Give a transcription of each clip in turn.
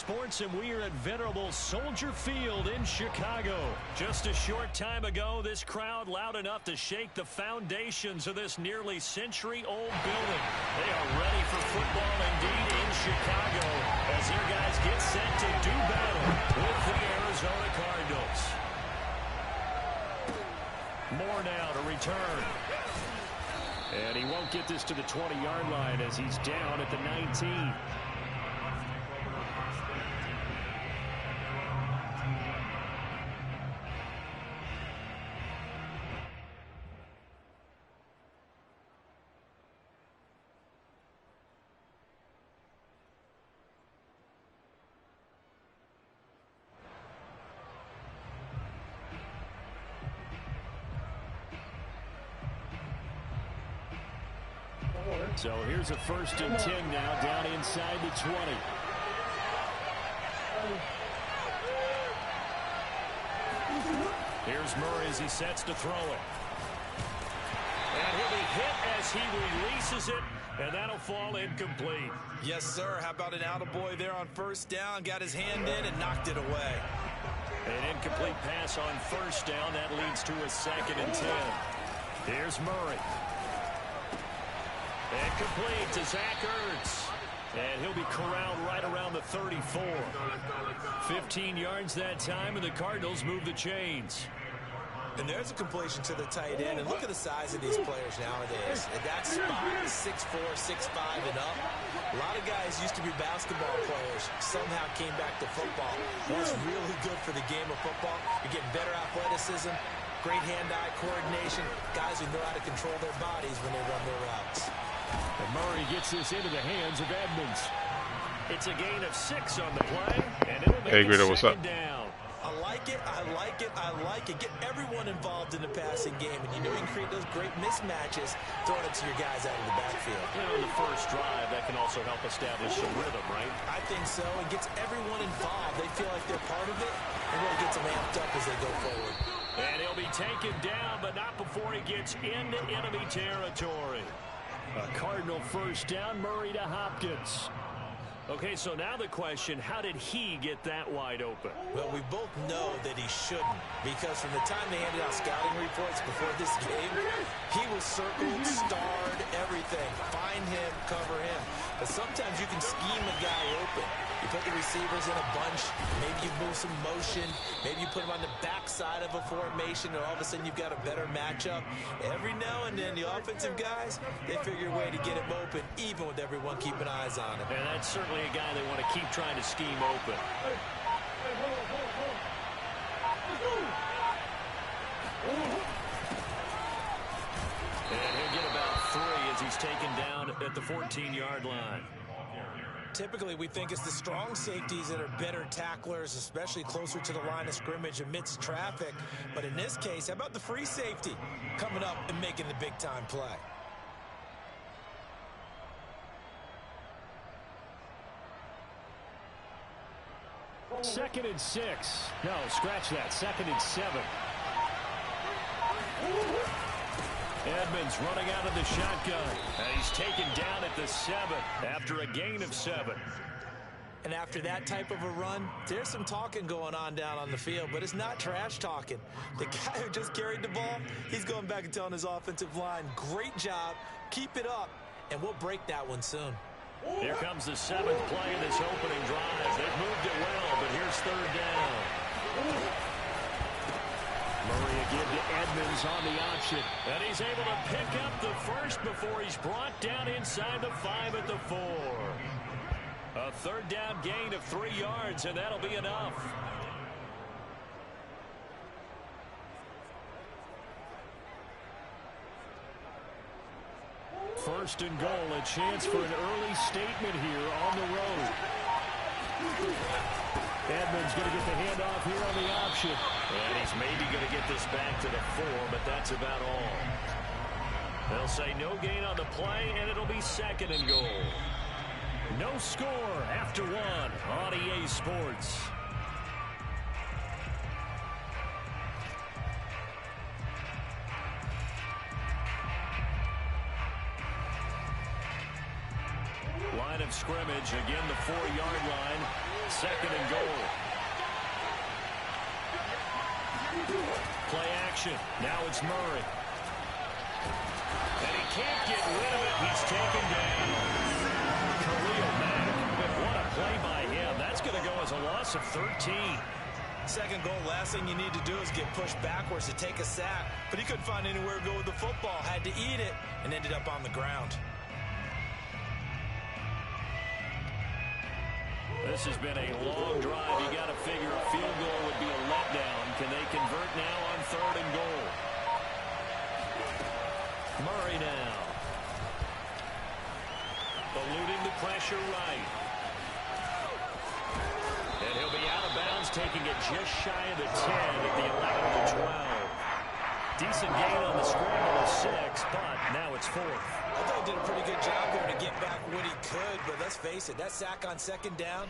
Sports, and we are at venerable Soldier Field in Chicago. Just a short time ago, this crowd loud enough to shake the foundations of this nearly century-old building. They are ready for football indeed in Chicago as their guys get set to do battle with the Arizona Cardinals. More now to return. And he won't get this to the 20-yard line as he's down at the 19. So here's a 1st and 10 now, down inside the 20. Here's Murray as he sets to throw it. And he'll be hit as he releases it, and that'll fall incomplete. Yes, sir. How about an attaboy there on 1st down? Got his hand in and knocked it away. An incomplete pass on 1st down. That leads to a 2nd and 10. Here's Murray. And complete to Zach Ertz. And he'll be corralled right around the 34. 15 yards that time, and the Cardinals move the chains. And there's a completion to the tight end. And look at the size of these players nowadays. At that spot, 6'4", 6'5", and up. A lot of guys used to be basketball players, somehow came back to football. What's really good for the game of football, you're getting better athleticism, great hand-eye coordination, guys who know how to control their bodies when they run their routes. And Murray gets this into the hands of Edmonds. It's a gain of 6 on the play, and it'll make it 2nd down. I like it, I like it, I like it. Get everyone involved in the passing game, and you know you can create those great mismatches throwing it to your guys out of the backfield. You know, in the first drive, that can also help establish some rhythm, right? I think so. It gets everyone involved. They feel like they're part of it, and really gets them amped up as they go forward. And he'll be taken down, but not before he gets into enemy territory. A Cardinal 1st down, Murray to Hopkins. Okay, so now the question, how did he get that wide open? Well, we both know that he shouldn't, because from the time they handed out scouting reports before this game, he was circled, starred, everything. Find him, cover him. But sometimes you can scheme a guy open. You put the receivers in a bunch, maybe you move some motion, maybe you put them on the backside of a formation, and all of a sudden you've got a better matchup. Every now and then, the offensive guys, they figure a way to get him open, even with everyone keeping eyes on him. And that's certainly a guy they want to keep trying to scheme open. And he'll get about 3 as he's taken down at the 14-yard line. Typically, we think it's the strong safeties that are better tacklers, especially closer to the line of scrimmage amidst traffic. But in this case, how about the free safety coming up and making the big-time play? Second and 6. No, scratch that. 2nd and 7. Edmonds running out of the shotgun. And he's taken down at the 7 after a gain of 7. And after that type of a run, there's some talking going on down on the field, but it's not trash talking. The guy who just carried the ball, he's going back and telling his offensive line, great job, keep it up, and we'll break that one soon. Here comes the 7th play of this opening drive. They've moved it well, but here's 3rd down. Murray again to Edmonds on the option. And he's able to pick up the 1st before he's brought down inside the 5 at the 4. A 3rd down gain of 3 yards, and that'll be enough. First and goal, a chance for an early statement here on the road. Edmonds going to get the handoff here on the option. And he's maybe going to get this back to the 4, but that's about all. They'll say no gain on the play, and it'll be 2nd and goal. No score after 1 on EA Sports. Line of scrimmage, again the 4-yard line. 2nd and goal. Play action. Now it's Murray. And he can't get rid of it. He's taken down. Khalil Mack. What a play by him. That's going to go as a loss of 13. Second goal, last thing you need to do is get pushed backwards to take a sack. But he couldn't find anywhere to go with the football. Had to eat it and ended up on the ground. This has been a long drive. You got to figure a field goal would be a letdown. Can they convert now on 3rd and goal? Murray now. Eluding the pressure right. And he'll be out of bounds, taking it just shy of the 10 at the 11 of the 12. Decent gain on the scramble of 6, but now it's 4th. I thought he did a pretty good job there to get back what he could, but let's face it, that sack on 2nd down,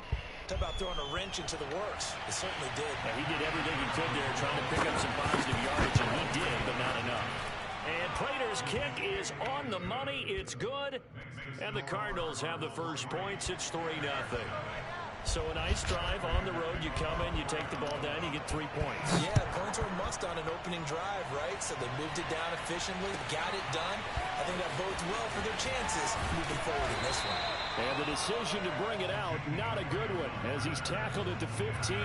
talk about throwing a wrench into the works. It certainly did. Yeah, he did everything he could there, trying to pick up some positive yardage, and he did, but not enough. And Prater's kick is on the money. It's good. And the Cardinals have the first points. It's 3-0. So a nice drive on the road. You come in, you take the ball down, you get 3 points. Yeah, points were a must on an opening drive, right? So they moved it down efficiently, got it done. I think that bodes well for their chances moving forward in this one. And the decision to bring it out, not a good one, as he's tackled at the 15.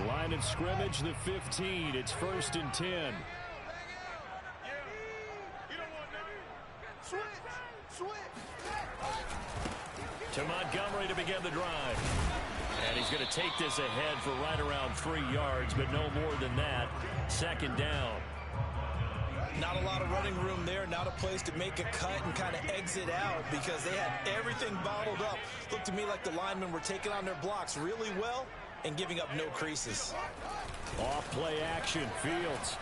Line of scrimmage, the 15. It's 1st and 10. To Montgomery to begin the drive. And he's going to take this ahead for right around 3 yards, but no more than that. 2nd down. Not a lot of running room there, not a place to make a cut and kind of exit out because they had everything bottled up. Looked to me like the linemen were taking on their blocks really well and giving up no creases. Off play action, Fields.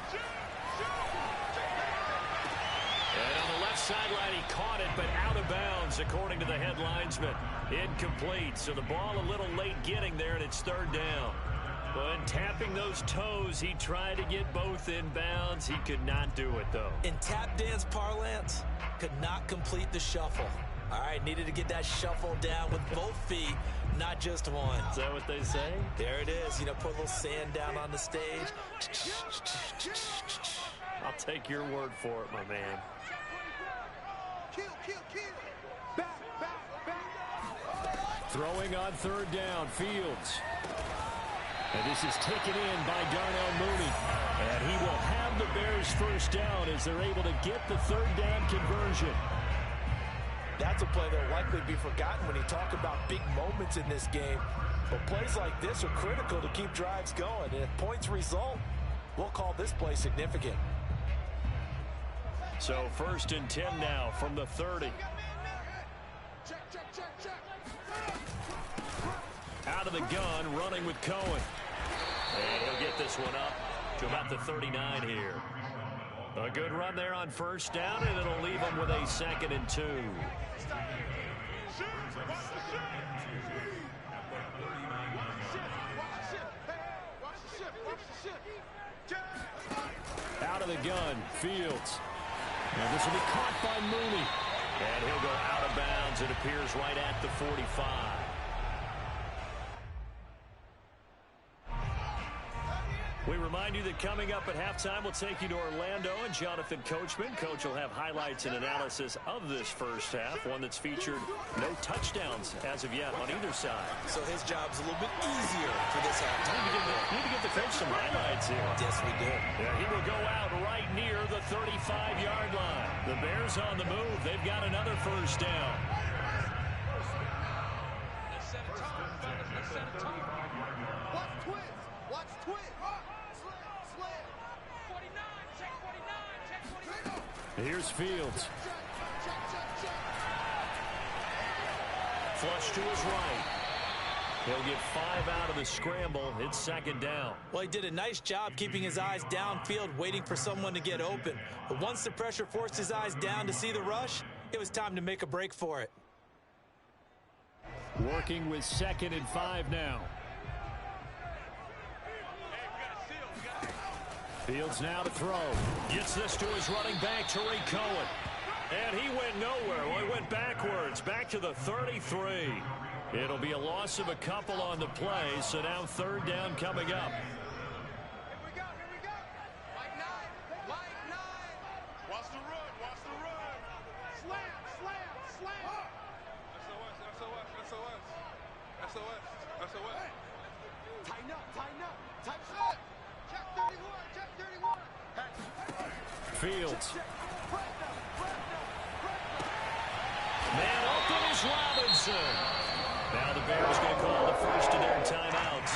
And on the left sideline, he caught it, but out of bounds, according to the head linesman. Incomplete, so the ball a little late getting there, and it's 3rd down. But tapping those toes, he tried to get both in bounds. He could not do it, though. In tap dance parlance, could not complete the shuffle. All right, needed to get that shuffle down with both feet, not just one. Is that what they say? There it is. You know, put a little sand down on the stage. I'll take your word for it, my man. Kill. Back. Throwing on 3rd down, Fields. And this is taken in by Darnell Mooney. And he will have the Bears' 1st down as they're able to get the 3rd down conversion. That's a play that will likely be forgotten when you talk about big moments in this game. But plays like this are critical to keep drives going. And if points result, we'll call this play significant. So 1st and 10 now from the 30. Check. Out of the gun, running with Cohen. And he'll get this one up to about the 39 here. A good run there on 1st down, and it'll leave him with a 2nd and 2. Out of the gun, Fields. And this will be caught by Mooney. And he'll go out of bounds. It appears right at the 45. We remind you that coming up at halftime, we'll take you to Orlando and Jonathan Coachman. Coach will have highlights and analysis of this first half, one that's featured no touchdowns as of yet on either side. So his job's a little bit easier for this halftime. We need to get the coach some highlights here. Yes, we do. Yeah, he will go out right near the 35-yard line. The Bears on the move. They've got another 1st down. Watch twist. Here's Fields. Flush to his right. He'll get 5 out of the scramble. It's 2nd down. Well, he did a nice job keeping his eyes downfield, waiting for someone to get open. But once the pressure forced his eyes down to see the rush, it was time to make a break for it. Working with 2nd and 5 now. Fields now to throw. Gets this to his running back, Tariq Cohen. And he went nowhere. Well, he went backwards, back to the 33. It'll be a loss of a couple on the play, so now third down coming up. Here we go. Like nine. Watch the run. Slam. SOS. Tighten up. Check 31. Fields. Man open is Robinson. Now the Bears going to call the first of their timeouts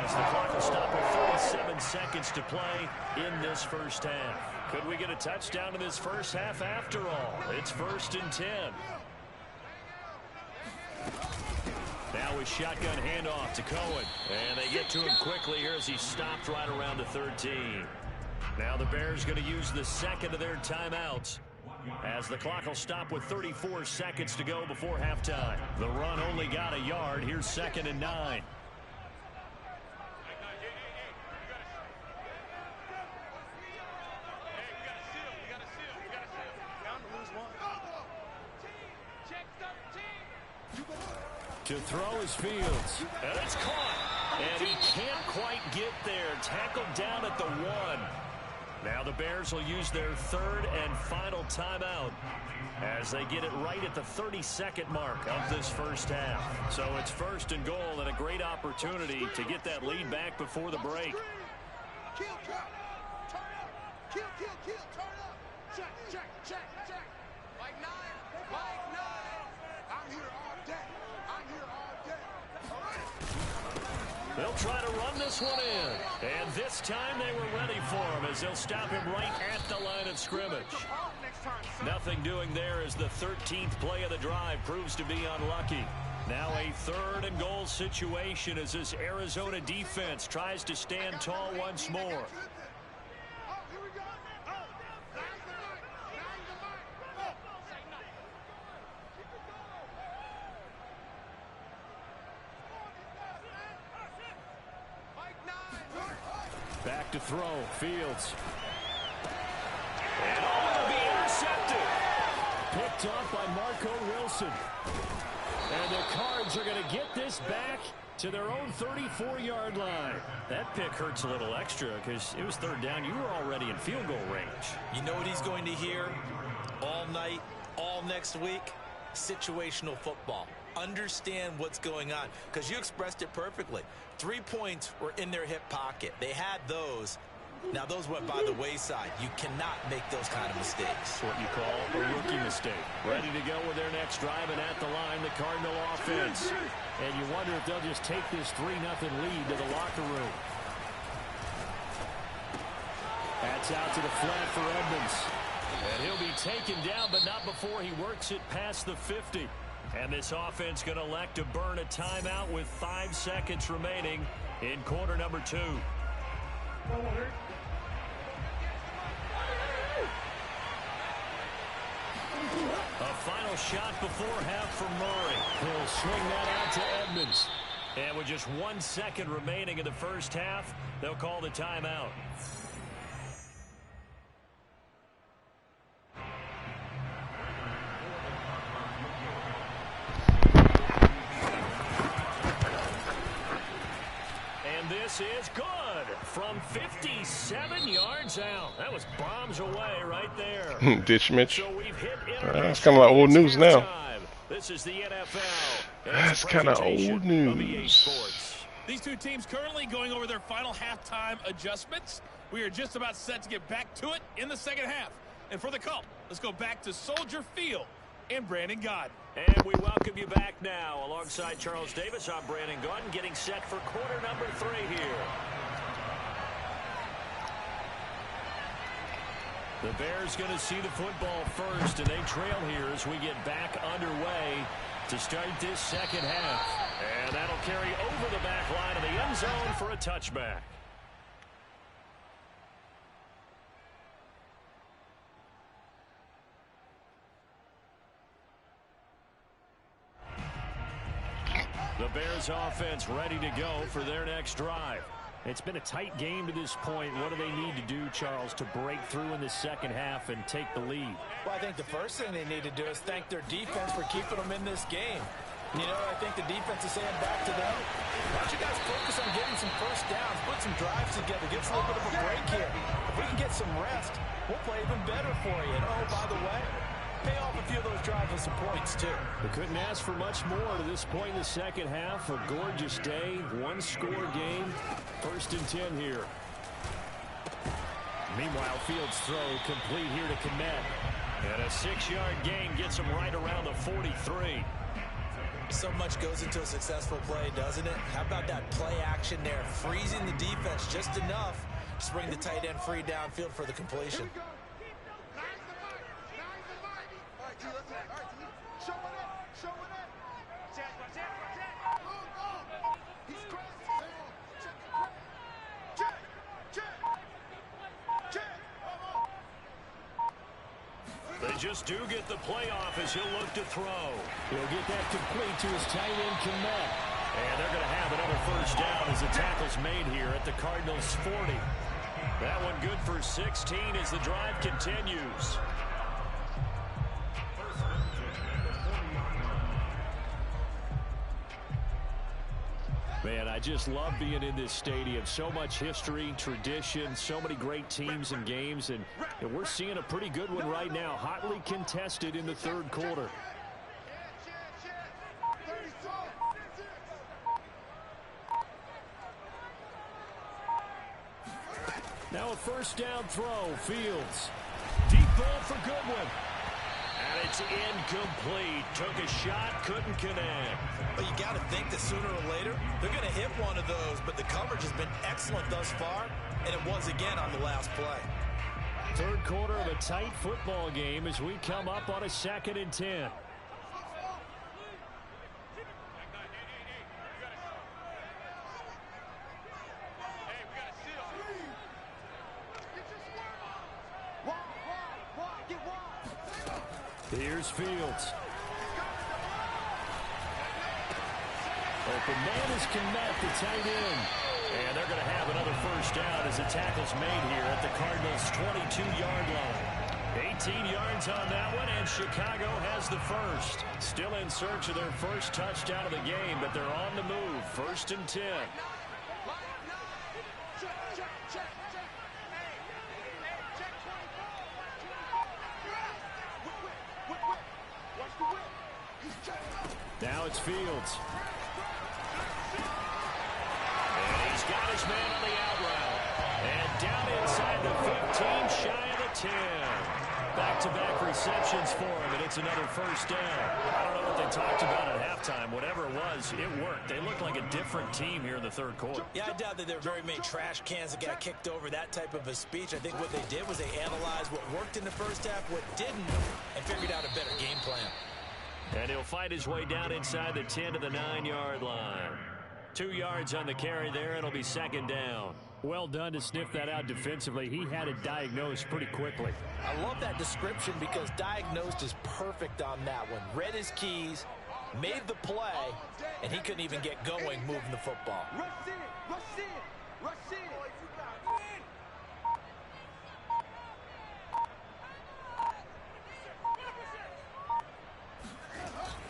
as the clock will stop with 37 seconds to play in this first half. Could we get a touchdown in this first half after all? It's 1st and 10. Now with shotgun handoff to Cohen. And they get to him quickly here as he stopped right around the 13. Now the Bears going to use the second of their timeouts as the clock will stop with 34 seconds to go before halftime. The run only got a yard. Here's 2nd and 9. To throw is Fields. And it's caught. And he can't quite get there. Tackled down at the 1. Now the Bears will use their third and final timeout as they get it right at the 32nd mark of this first half. So it's 1st and goal and a great opportunity to get that lead back before the break. Kill. Turn up. Kill. Turn up. Check. Like nine. I'm here all day. They'll try to run this one in. And this time they were ready for him as they'll stop him right at the line of scrimmage. Nothing doing there as the 13th play of the drive proves to be unlucky. Now a 3rd and goal situation as this Arizona defense tries to stand tall once more. Back to throw. Fields. And it'll be intercepted. Picked off by Marco Wilson. And the Cards are going to get this back to their own 34-yard line. That pick hurts a little extra because it was 3rd down. You were already in field goal range. You know what he's going to hear all night, all next week? Situational football. Understand what's going on because you expressed it perfectly. 3 points were in their hip pocket. They had those. Now those went by the wayside. You cannot make those kind of mistakes. What you call a rookie mistake. Ready to go with their next drive, and at the line, the Cardinal offense. And you wonder if they'll just take this 3-0 lead to the locker room. That's out to the flat for Edmonds. And he'll be taken down, but not before he works it past the 50. And this offense going to elect to burn a timeout with 5 seconds remaining in quarter number 2. A final shot before half from Murray. He'll swing that out to Edmonds. And with just 1 second remaining in the first half, they'll call the timeout. This is good from 57 yards out. That was bombs away right there. Ditch Mitch. So we've hit that's kind of like old news now. This is the NFL. That's kind of old news. These two teams currently going over their final halftime adjustments. We are just about set to get back to it in the second half. And for the call, let's go back to Soldier Field and Brandon Gaudin. And we welcome you back now. Alongside Charles Davis, I'm Brandon Gaudin, getting set for quarter number 3 here. The Bears going to see the football first, and they trail here as we get back underway to start this second half. And that'll carry over the back line of the end zone for a touchback. The Bears offense ready to go for their next drive. It's been a tight game to this point. What do they need to do, Charles, to break through in the second half and take the lead? Well, I think the first thing they need to do is thank their defense for keeping them in this game. You know, I think the defense is saying back to them, why don't you guys focus on getting some first downs, put some drives together, give us a little bit of a break here. If we can get some rest, we'll play even better for you. And, oh, by the way, pay off a few of those drives with some points, too. We couldn't ask for much more to this point in the second half. A gorgeous day, one-score game. 1st and 10 here. Meanwhile, Fields' throw complete here to Kmet. And a 6-yard gain gets him right around the 43. So much goes into a successful play, doesn't it? How about that play action there? Freezing the defense just enough to bring the tight end free downfield for the completion. They just do get the playoff as he'll look to throw. He'll get that complete to his tight end, Kmet. And they're going to have another first down as the tackle's made here at the Cardinals' 40. That one good for 16 as the drive continues. Man, I just love being in this stadium. So much history, tradition, so many great teams and games, and we're seeing a pretty good one right now. Hotly contested in the third quarter. Now a first down throw. Fields. Deep ball for Goodwin. And it's incomplete. Took a shot, couldn't connect. But you got to think that sooner or later, they're going to hit one of those. But the coverage has been excellent thus far, and it was again on the last play. Third quarter of a tight football game as we come up on a 2nd and 10. Here's Fields. Open man is Kmet, the tight end. And they're going to have another first down as the tackle's made here at the Cardinals' 22-yard line. 18 yards on that one, and Chicago has the first. Still in search of their first touchdown of the game, but they're on the move. 1st and 10. Now it's Fields. And he's got his man on the out route. And down inside the 15, shy of the 10. Back-to-back receptions for him, and it's another first down. I don't know what they talked about at halftime. Whatever it was, it worked. They look like a different team here in the third quarter. Yeah, I doubt that there were very many trash cans that got kicked over, that type of a speech. I think what they did was they analyzed what worked in the first half, what didn't, and figured out a better game plan. And he'll fight his way down inside the 10 to the 9-yard line. 2 yards on the carry there, and it'll be 2nd down. Well done to sniff that out defensively. He had it diagnosed pretty quickly. I love that description because diagnosed is perfect on that one. Read his keys, made the play, and he couldn't even get going moving the football. Rush in, rush in, rush in.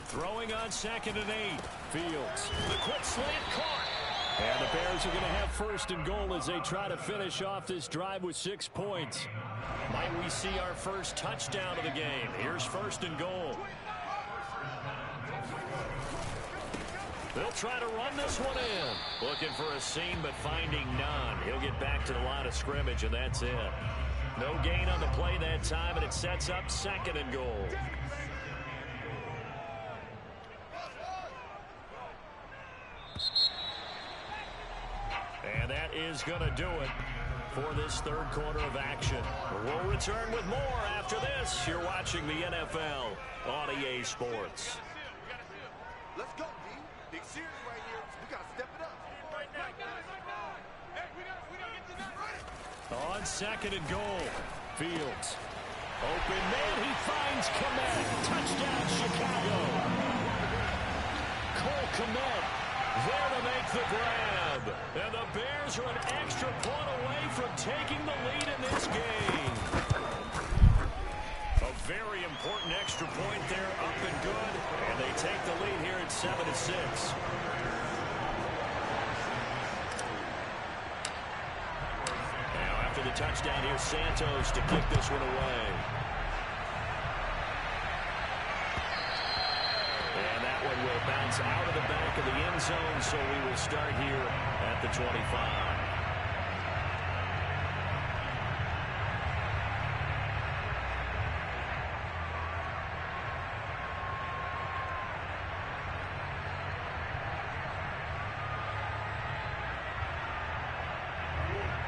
Throwing on 2nd and 8. Fields. The quick slant caught. And the Bears are going to have 1st and goal as they try to finish off this drive with 6 points. Might we see our first touchdown of the game? Here's 1st and goal. They'll try to run this one in. Looking for a seam, but finding none. He'll get back to the line of scrimmage, and that's it. No gain on the play that time, and it sets up 2nd and goal. And that is going to do it for this third quarter of action. We'll return with more after this. You're watching the NFL on EA Sports. Let's go, D. Big series right here. We got to step it up. On 2nd and goal, Fields. Open man, he finds Kmet. Touchdown, Chicago. Cole Kmet there to make the grab. And the Bears Bears are an extra point away from taking the lead in this game. A very important extra point there, up and good. And they take the lead here at 7-6. After the touchdown, here's Santos to kick this one away. And that one will bounce out of the back of the end zone, so we will start here at the 25.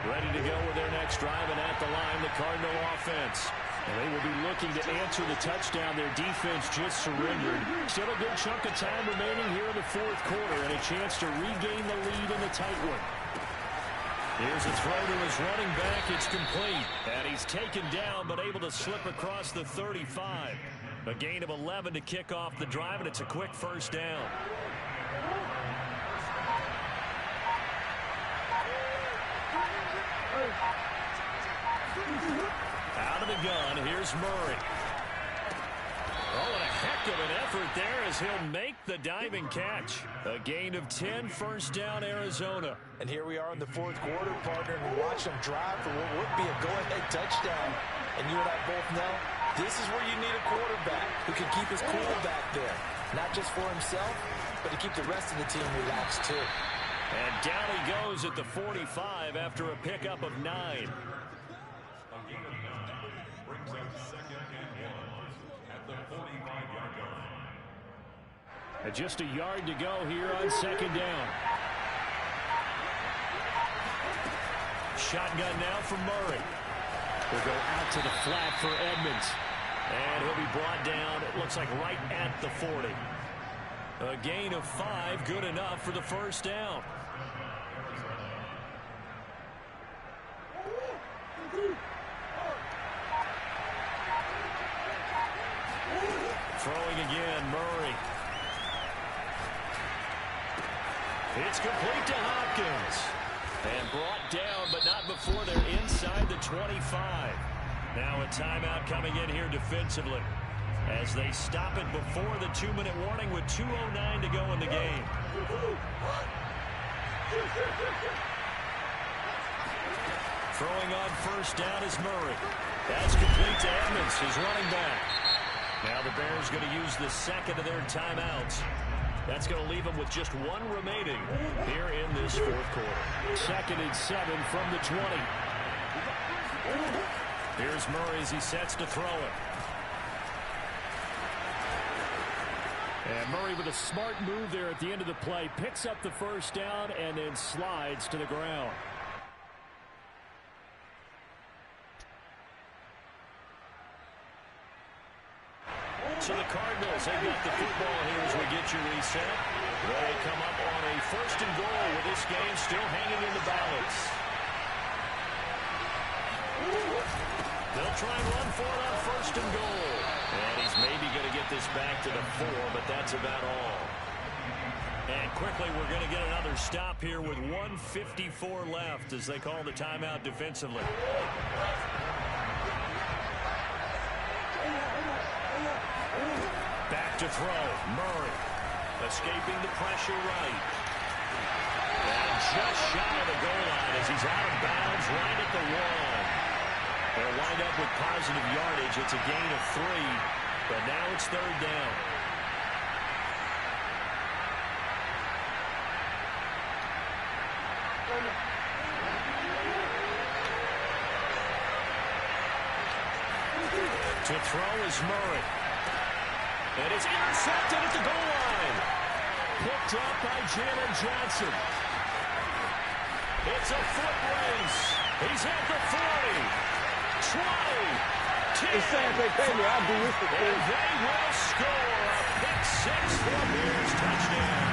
Ready to go with their next drive, and at the line, the Cardinal offense. And they will be looking to answer the touchdown their defense just surrendered. Still a good chunk of time remaining here in the fourth quarter, and a chance to regain the lead in the tight one. Here's a throw to his running back. It's complete. And he's taken down, but able to slip across the 35. A gain of 11 to kick off the drive, and it's a quick first down. Out of the gun, here's Murray. Oh, and a heck of an effort there as he'll make the diving catch. A gain of 10, first down, Arizona. And here we are in the fourth quarter, partner, and watch them drive for what would be a go-ahead touchdown. And you and I both know this is where you need a quarterback who can keep his cool back there. Not just for himself, but to keep the rest of the team relaxed too. And down he goes at the 45 after a pickup of 9. And just a yard to go here on second down. Shotgun now from Murray. Will go out to the flat for Edmonds. And he'll be brought down, it looks like right at the 40. A gain of 5, good enough for the first down. Throwing again, Murray. It's complete to Hopkins. And brought down, but not before they're inside the 25. Now a timeout coming in here defensively, as they stop it before the 2-minute warning with 2:09 to go in the game. Throwing on first down is Murray. That's complete to Edmonds, his running back. Now the Bears going to use the second of their timeouts. That's going to leave them with just one remaining here in this fourth quarter. 2nd and 7 from the 20. Here's Murray as he sets to throw it. And Murray with a smart move there at the end of the play. Picks up the first down and then slides to the ground. So the Cardinals, they've got the football here as we get you reset. They come up on a 1st and goal with this game still hanging in the balance. They'll try and run for it on 1st and goal. And he's maybe going to get this back to the 4, but that's about all. And quickly, we're going to get another stop here with 1:54 left as they call the timeout defensively. Back to throw, Murray. Escaping the pressure right. And just shy of the goal line as he's out of bounds right at the 1. They'll wind up with positive yardage. It's a gain of 3, but now it's 3rd down. To throw is Murray. And it's intercepted at the goal line. Picked up by Jalen Johnson. It's a foot race. He's at the 40. 20. 10. It's saying they pay me. I'll do this for free. And they will score a pick-6 for the Bears touchdown.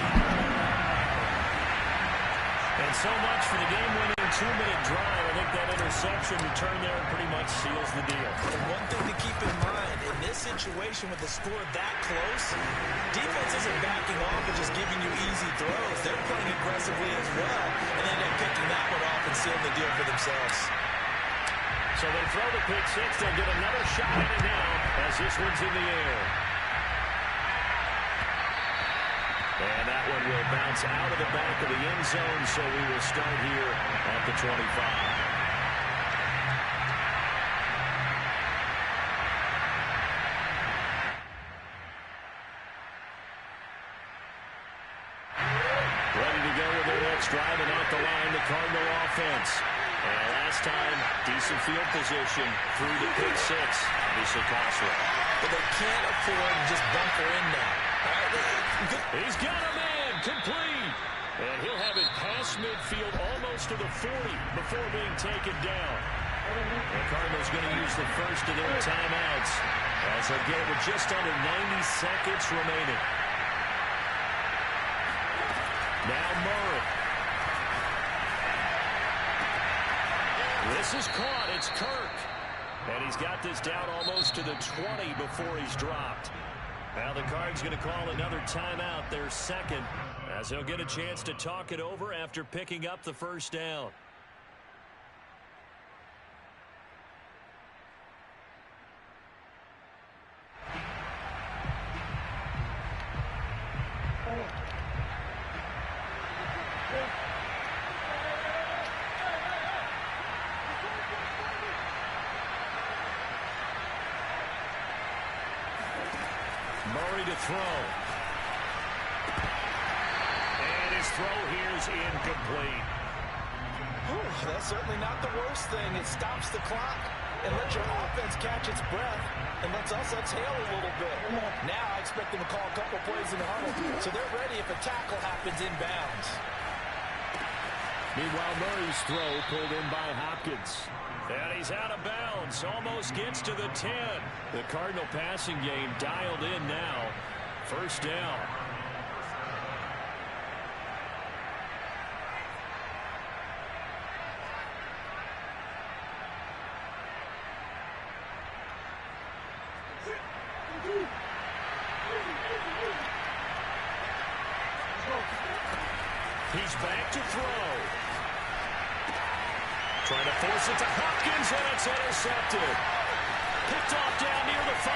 And so much for the game-winning 2-minute drive. I think that interception return there pretty much seals the deal. And one thing to keep in mind, in this situation with the score that close, defense isn't backing off and just giving you easy throws. They're playing aggressively as well, and they end up picking that one off and sealing the deal for themselves. So they throw the pick six. They'll get another shot at it now as this one's in the air. And that one will bounce out of the back of the end zone, so we will start here at the 25. Ready to go with their next drive, and at the line, the Cardinal offense. And last time, decent field position through the pick six. Obviously costly. But they can't afford to just bunker in now. He's got a man, complete. And he'll have it past midfield almost to the 40 before being taken down. The Cardinals going to use the first of their timeouts as they get it with just under 90 seconds remaining. Now Murray. This is caught. It's Kirk. And he's got this down almost to the 20 before he's dropped. Now the Cards going to call another timeout, their second, as he'll get a chance to talk it over after picking up the first down. Murray to throw. And his throw here is incomplete. That's certainly not the worst thing. It stops the clock and lets your offense catch its breath and lets us exhale a little bit. Now I expect them to call a couple plays in the huddle, so they're ready if a tackle happens inbounds. Meanwhile, Murray's throw pulled in by Hopkins. And he's out of bounds. Almost gets to the 10. The Cardinal passing game dialed in now. First down. He's back to throw. Trying to force it to Hopkins, and it's intercepted. Picked off down near the 5.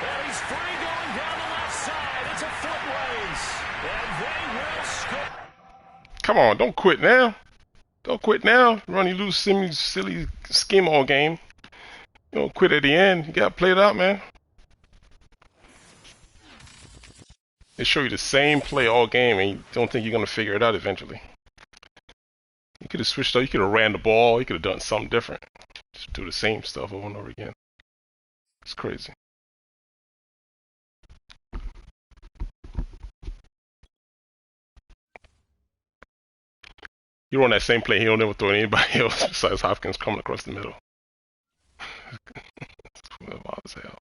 And he's free going down the left side. It's a foot race. And they will score. Come on, don't quit now. Don't quit now. Run, you lose silly scheme all game. You don't quit at the end. You got to play it out, man. They show you the same play all game, and you don't think you're going to figure it out eventually. You could have switched up. You could have ran the ball. You could have done something different. Just do the same stuff over and over again. It's crazy. You run that same play, he'll never throw anybody else besides Hopkins coming across the middle. Wild as hell.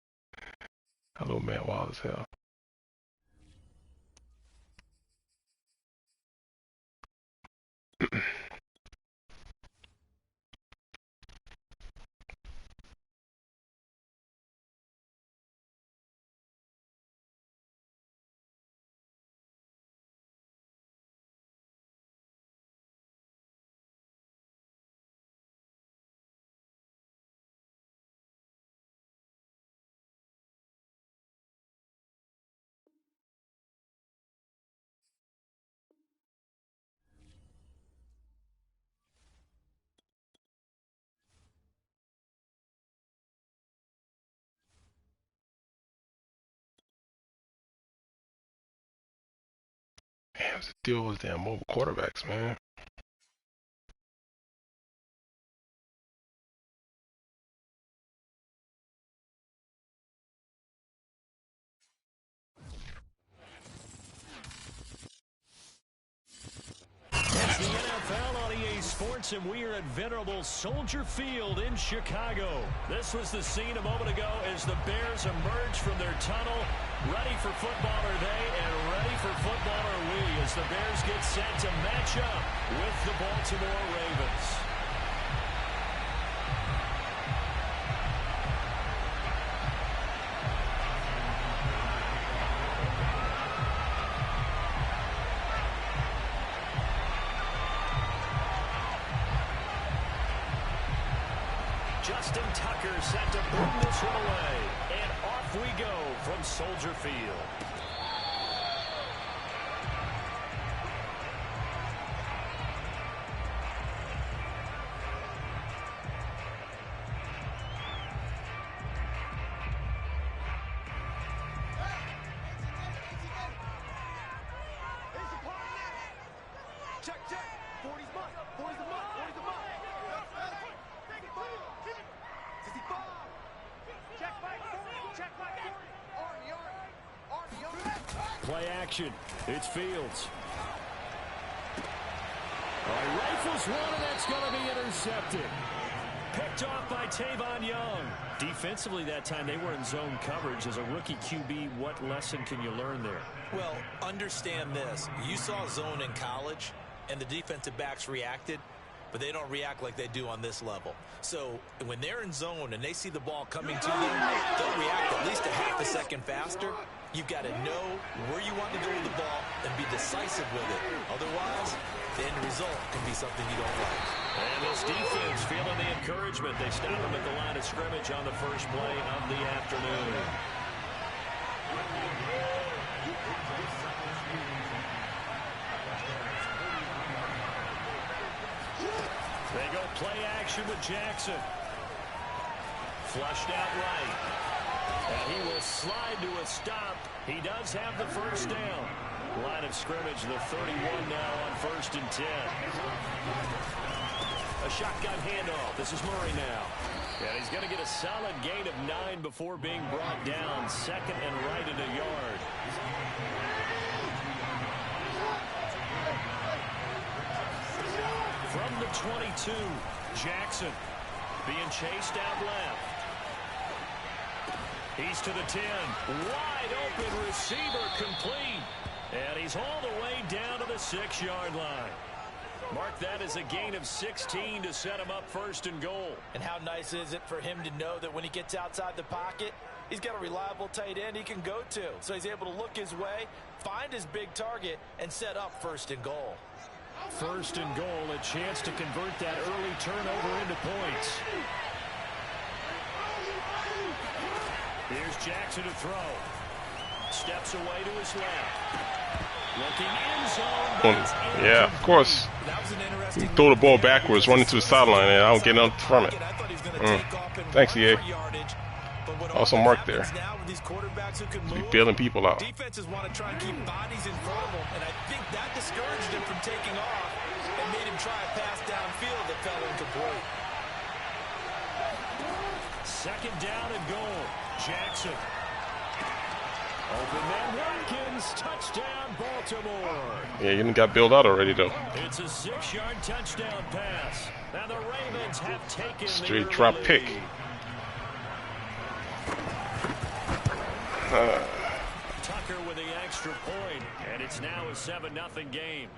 Hello, man, wild as hell. Man, what's the deal with damn mobile quarterbacks, man? It's the NFL on EA Sports, and we are at venerable Soldier Field in Chicago. This was the scene a moment ago as the Bears emerge from their tunnel. Ready for football are they, and ready for football are we, as the Bears get set to match up with the Baltimore Ravens. Justin Tucker set to boom this one away. And off we go from Soldier Field. Check, check. 40's mine. 40's the mine. 40's the mine. Play action. It's Fields. Rifles one, and that's going to be intercepted. Picked off by Tavon Young. Defensively that time, they were in zone coverage. As a rookie QB, what lesson can you learn there? Well, understand this. You saw zone in college, and the defensive backs reacted, but they don't react like they do on this level. So when they're in zone and they see the ball coming to them, they'll react at least a half a second faster. You've got to know where you want to go with the ball and be decisive with it. Otherwise, the end result can be something you don't like. And this defense feeling the encouragement. They stop them at the line of scrimmage on the first play of the afternoon. They go play action with Jackson. Flushed out right. And he will slide to a stop. He does have the first down. Line of scrimmage, the 31 now on 1st and 10. A shotgun handoff. This is Murray now. And he's going to get a solid gain of 9 before being brought down. 2nd and right at a yard. From the 22, Jackson being chased out left. He's to the 10. Wide open receiver complete. And he's all the way down to the 6-yard line. Mark that as a gain of 16 to set him up 1st and goal. And how nice is it for him to know that when he gets outside the pocket, he's got a reliable tight end he can go to. So he's able to look his way, find his big target, and set up 1st and goal. 1st and goal, a chance to convert that early turnover into points. Here's Jackson to throw. Steps away to his left. Looking in zone. Yeah, of course. You throw the ball backwards, run into the sideline, and I don't get nothing from it. Thanks, EA. Also marked there. Be bailing people out. Defenses want to try and keep bodies in front of them, and I think that discouraged him from taking off and made him try a pass downfield that fell incomplete. 2nd down and goal. Jackson. Open man Watkins. Touchdown, Baltimore. Yeah, you got bailed out already, though. It's a 6-yard touchdown pass. Now the Ravens have taken straight drop pick. Tucker with the extra point, and it's now a 7-0 game.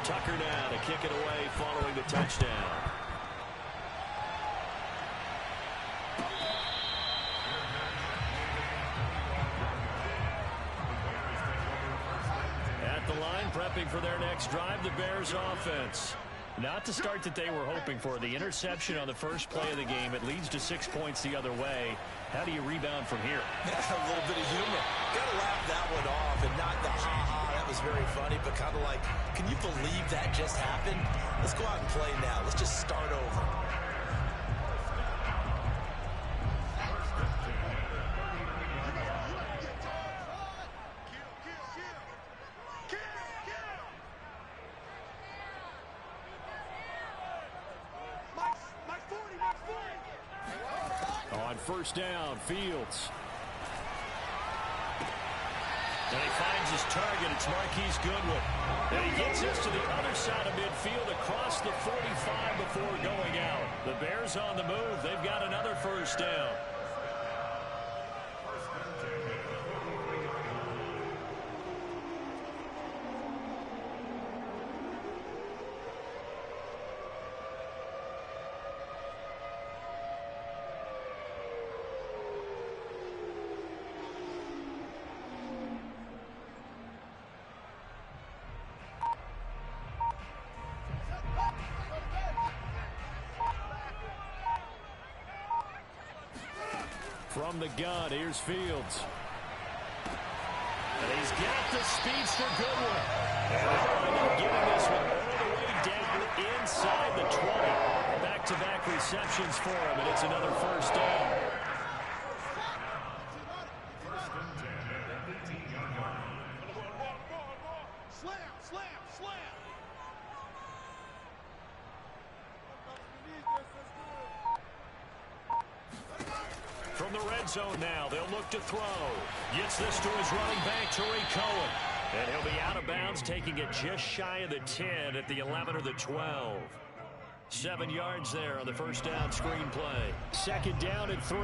Tucker now to kick it away following the touchdown. At the line, prepping for their next drive, the Bears offense. Not the start that they were hoping for. The interception on the first play of the game, it leads to 6 points the other way. How do you rebound from here? A little bit of humor. Got to laugh that one off and not the ha-ha. That was very funny, but kind of like, can you believe that just happened? Let's go out and play now. Let's just start over. On 1st down, Fields. And he finds his target. It's Marquise Goodwin. And he gets us to the other side of midfield across the 45 before going out. The Bears on the move. They've got another first down. From the gun, here's Fields. And he's got the speedster Goodwin. And they're going to get this one all the way down inside the 20. Back-to-back receptions for him, and it's another first down. From the red zone now, they'll look to throw. Gets this to his running back, Tariq Cohen. And he'll be out of bounds, taking it just shy of the 10 at the 11 or the 12. 7 yards there on the first down screen play. Second down and 3. I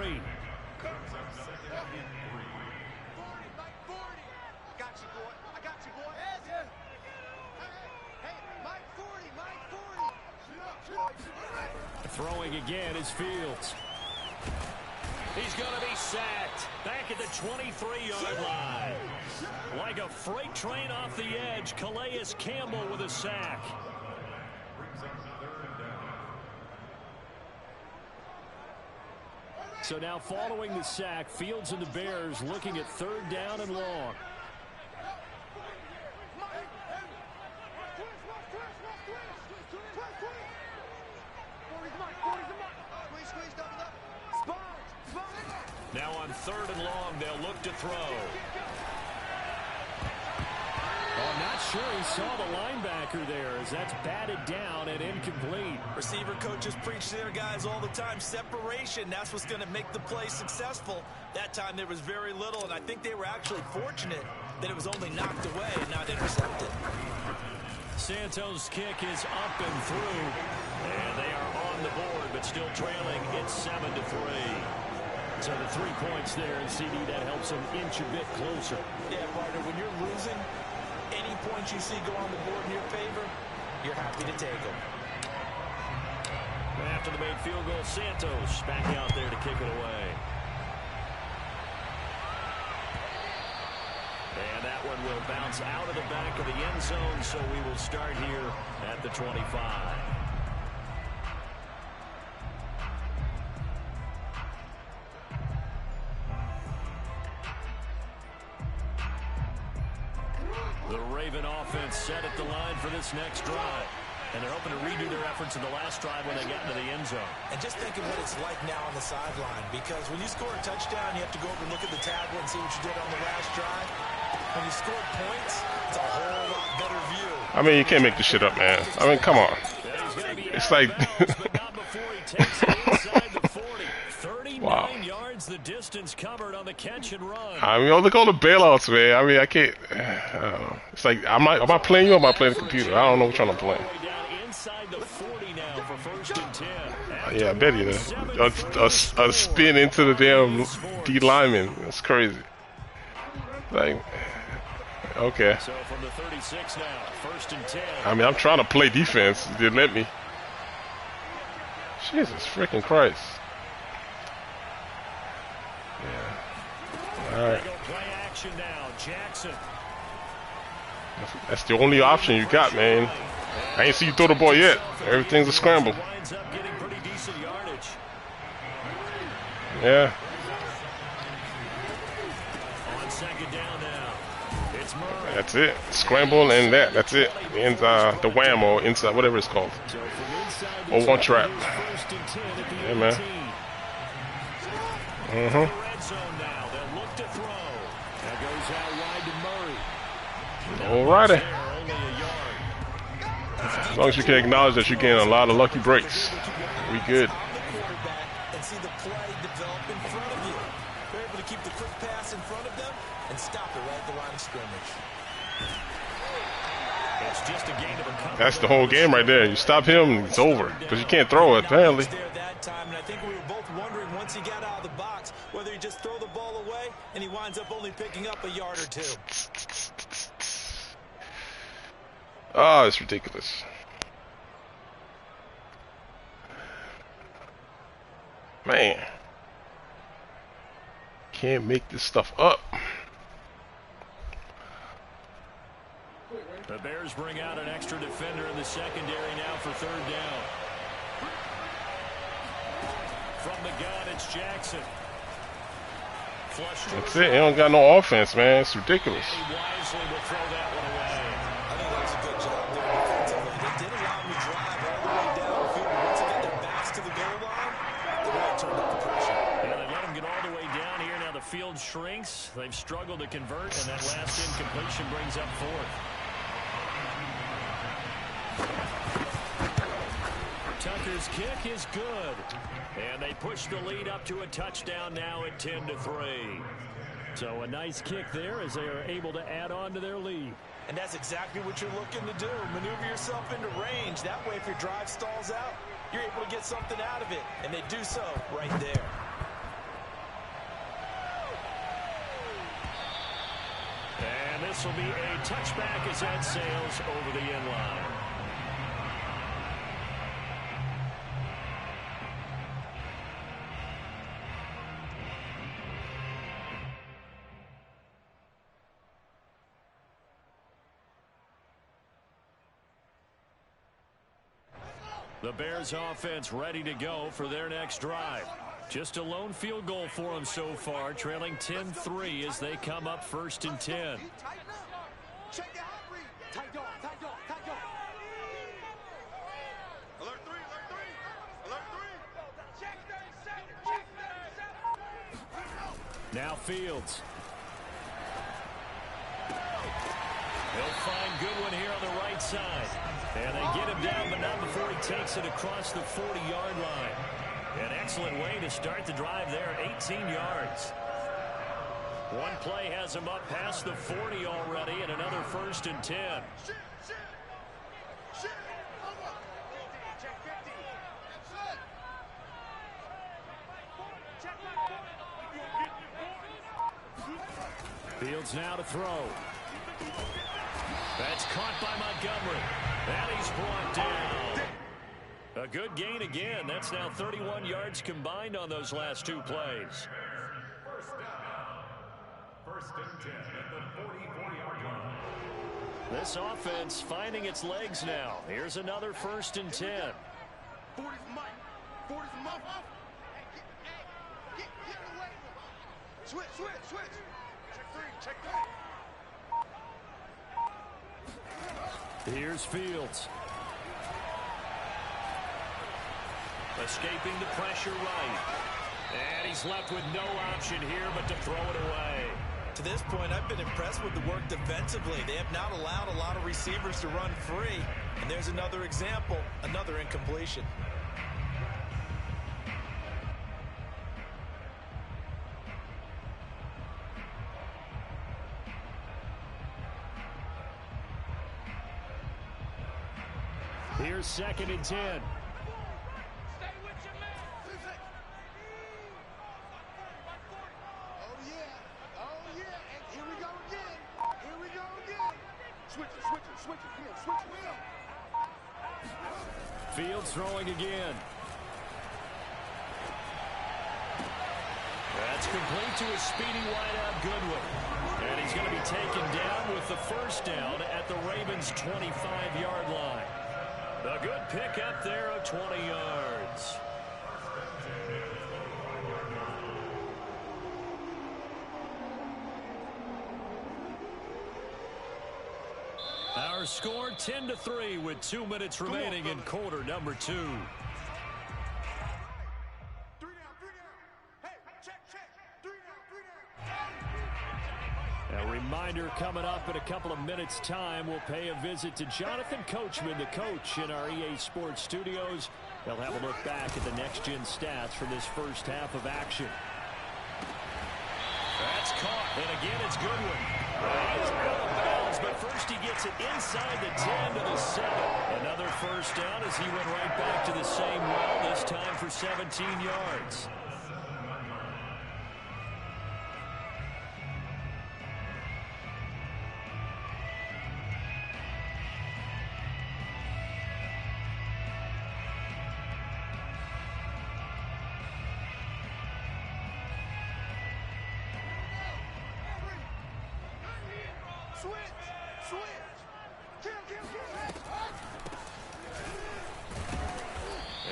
got you, boy. I got you, boy. Hey, Mike 40, Mike 40. Throwing again is Fields. He's going to be sacked back at the 23-yard line. Like a freight train off the edge, Calais Campbell with a sack. So now following the sack, Fields and the Bears looking at third down and long. Now on third and long, they'll look to throw. Oh, I'm not sure he saw the linebacker there as that's batted down and incomplete. Receiver coaches preach to their guys all the time. Separation, that's what's going to make the play successful. That time there was very little, and I think they were actually fortunate that it was only knocked away and not intercepted. Santos' kick is up and through, and they are on the board, but still trailing. It's 7-3. So the 3 points there, and CD, that helps them inch a bit closer. Yeah, partner, when you're losing, any points you see go on the board in your favor, you're happy to take them. After the made field goal, Santos back out there to kick it away. And that one will bounce out of the back of the end zone, so we will start here at the 25. The Raven offense set at the line for this next drive. And they're hoping to redo their efforts in the last drive when they got into the end zone. And just think of what it's like now on the sideline, because when you score a touchdown, you have to go over and look at the tablet and see what you did on the last drive. When you score points, it's a whole lot better view. I mean, you can't make this shit up, man. I mean, come on. It's like... Wow. Yards the distance covered on the catch and run. I mean, look at all the bailouts, man. I mean, I can't. I don't know. It's like, am I playing you or am I playing the computer? I don't know which one I'm playing. Inside the 40 now for first and 10. Yeah, I bet you. A spin into the damn D lineman. That's crazy. Like, okay. So from the 36 now, first and 10. I mean, I'm trying to play defense. They didn't let me. Jesus freaking Christ. Yeah. All right. Play action now, Jackson. That's the only option you got, man. I ain't see you throw the ball yet. Everything's a scramble. Winds up getting pretty decent yardage. Yeah. On second down now, it's Murray. That's it. Scramble and that. That's it. And the wham or inside, whatever it's called. So from inside Or one trap. first and 10 at the Yeah, man. 18. Red zone now. They'll look to throw. That goes out wide to Murray. Alrighty. Only a yard. As long as you can acknowledge that you're getting a lot of lucky breaks, we good. And see the play develop in front of you. They're able to keep the quick pass in front of them and stop it right at the line of scrimmage. It's just a gain of a couple. That's the whole game right there. You stop him, it's over. Because you can't throw it, apparently. There that time, and I think we were both wondering once he got out of the box whether he just throw the ball away and he winds up only picking up a yard or two. Oh, it's ridiculous. Man. Can't make this stuff up. The Bears bring out an extra defender in the secondary now for third down. From the gun, it's Jackson. That's it. He don't got no offense, man. It's ridiculous. He wisely will throw that one away. I think that was a good job there defensively. They did allow him to drive all the way down the field. Once they got their backs to the goal line, they really turned up the pressure. Yeah, they let him get all the way down here. Now the field shrinks. They've struggled to convert, and that last incompletion brings up fourth. Tucker's kick is good. And they push the lead up to a touchdown now at 10-3. So a nice kick there as they are able to add on to their lead. And that's exactly what you're looking to do. Maneuver yourself into range. That way, if your drive stalls out, you're able to get something out of it. And they do so right there. And this will be a touchback as that sails over the end line. The Bears offense ready to go for their next drive. Just a lone field goal for them so far, trailing 10-3 as they come up 1st and 10. Check the hot read. Tight dog, tight dog, tight dog. Alert 3, alert 3. Alert 3. Check 37, check 37. Now Fields. He'll find Goodwin here on the right side. And they get him down, but not before he takes it across the 40-yard line. An excellent way to start the drive there, 18 yards. One play has him up past the 40 already, and another 1st and 10. Fields now to throw. That's caught by Montgomery. And he's brought down. A good gain again. That's now 31 yards combined on those last two plays. First and 10 at the 40-yard line. This offense finding its legs now. Here's another 1st and 10. 40's Mike. 40's Mike. Get away. Switch. Check 3, check 3. Here's Fields. Escaping the pressure right. And he's left with no option here but to throw it away. To this point, I've been impressed with the work defensively. They have not allowed a lot of receivers to run free. And there's another example, another incompletion. Here's 2nd and 10. Fields throwing again. That's complete to a speedy wideout Goodwin. And he's going to be taken down with the 1st down at the Ravens' 25-yard line. A good pickup there of 20 yards. Our score 10-3 with 2 minutes remaining in quarter number 2. 3 down. Hey, check. 3 down. A reminder coming up in a couple of minutes' time. We'll pay a visit to Jonathan Coachman, the coach in our EA Sports studios. They'll have a look back at the next-gen stats from this first half of action. caught. And again, it's Goodwin. He's out of bounds, but first he gets it inside the 10 to the 7. Another first down as he went right back to the same well, this time for 17 yards.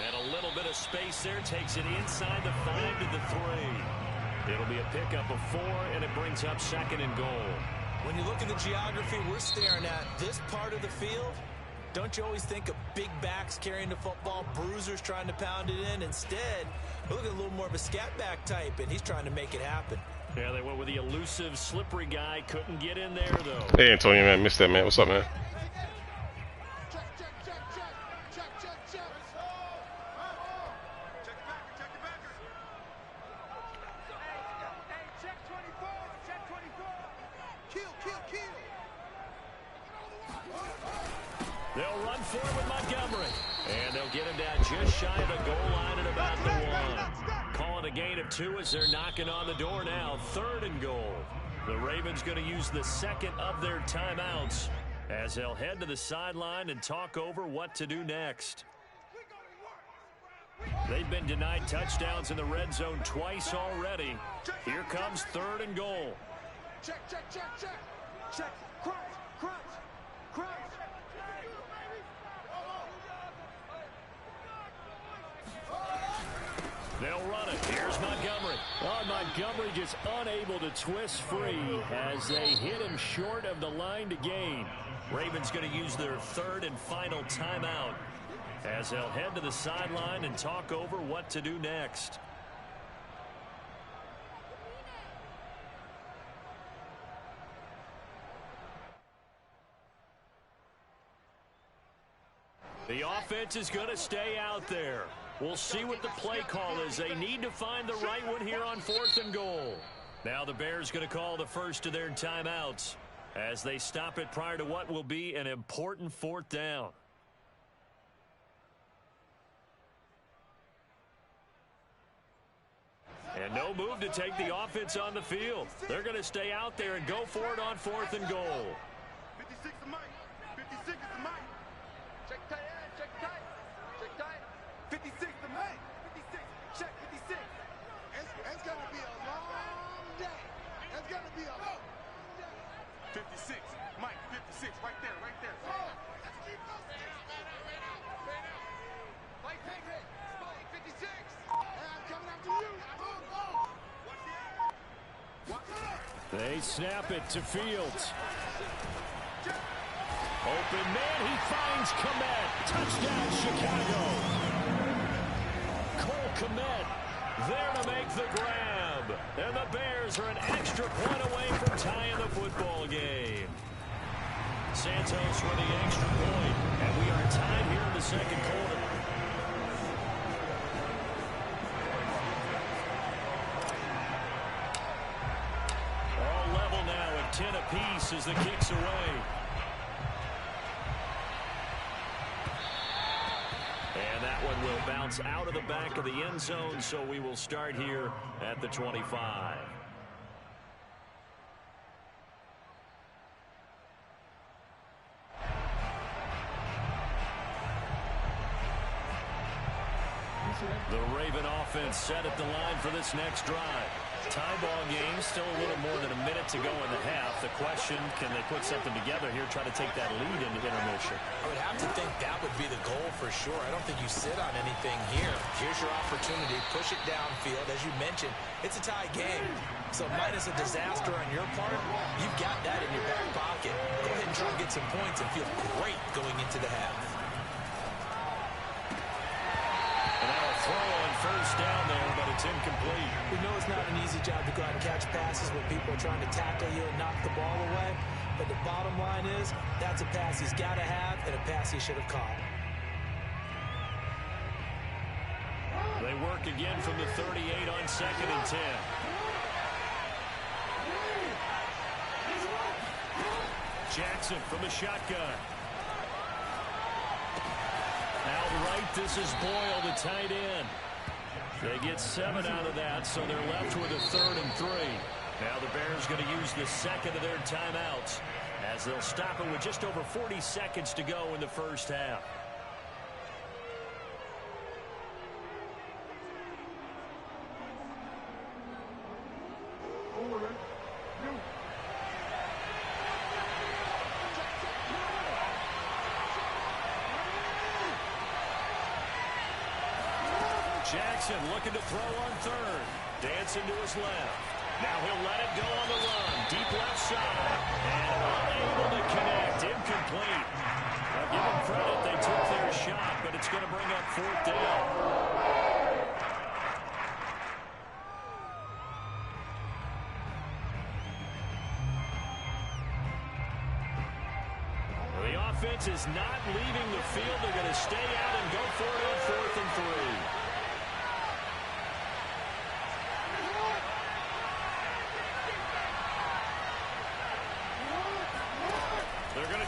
And a little bit of space there, takes it inside the 5 to the 3. It'll be a pickup of 4, and it brings up 2nd and goal. When you look at the geography we're staring at, this part of the field, don't you always think of big backs carrying the football, bruisers trying to pound it in? Instead, we're looking at a little more of a scat back type, and he's trying to make it happen. Yeah, they went with the elusive, slippery guy. Couldn't get in there, though. Hey, Antonio, man. Missed that, man. What's up, man? They'll run for it with Montgomery. And they'll get him down just shy of the goal line at about the 1. Calling a gain of 2 as they're knocking on the door now. 3rd and goal. The Ravens going to use the second of their timeouts as they'll head to the sideline and talk over what to do next. They've been denied touchdowns in the red zone twice already. Here comes 3rd and goal. Check. Crunch. They'll run it. Here's Montgomery. Oh, Montgomery just unable to twist free as they hit him short of the line to gain. Ravens going to use their 3rd and final timeout as they'll head to the sideline and talk over what to do next. The offense is going to stay out there. We'll see what the play call is. They need to find the right one here on 4th and goal. Now the Bears going to call the first of their timeouts as they stop it prior to what will be an important 4th down. And no move to take the offense on the field. They're going to stay out there and go for it on 4th and goal. 56 to Mike. 56 is to Mike. Check tight. 56 to Mike. 56. Check 56. It's going to be a long day. It's going to be a long day. 56. Mike, 56. Right there. Let's keep those things. Mike, take it. Mike, 56. I'm coming after you. They snap it to Fields. Open man, he finds Kmet. Touchdown, Chicago. Cole Kmet there to make the grab. And the Bears are an extra point away from tying the football game. Santos with the extra point, and we are tied here in the 2nd quarter. All level now at 10 apiece as the kick's away. And that one will bounce out of the back of the end zone, so we will start here at the 25. The Raven offense set at the line for this next drive. Tie ball game, still a little more than a minute to go in the half. The question, can they put something together here, try to take that lead into intermission? I would have to think that would be the goal for sure. I don't think you sit on anything here. Here's your opportunity. Push it downfield. As you mentioned, it's a tie game. So minus a disaster on your part, you've got that in your back pocket. Go ahead and try and get some points and feel great going into the half. And now a throw on first down there, but it's incomplete. We know it's not an easy job to go out and catch passes when people are trying to tackle you and knock the ball away. But the bottom line is, that's a pass he's got to have and a pass he should have caught. They work again from the 38 on 2nd and 10. Jackson from the shotgun. Out right, this is Boyle, the tight end. They get 7 out of that, so they're left with a 3rd and 3. Now the Bears going to use the second of their timeouts as they'll stop it with just over 40 seconds to go in the first half. Jackson looking to throw on 3rd. Dancing to his left. Now he'll let it go on the run. Deep left side. And unable to connect. Incomplete. Now give them credit. They took their shot, but it's going to bring up 4th down. The offense is not leaving the field. They're going to stay out and go for it on 4th and 3.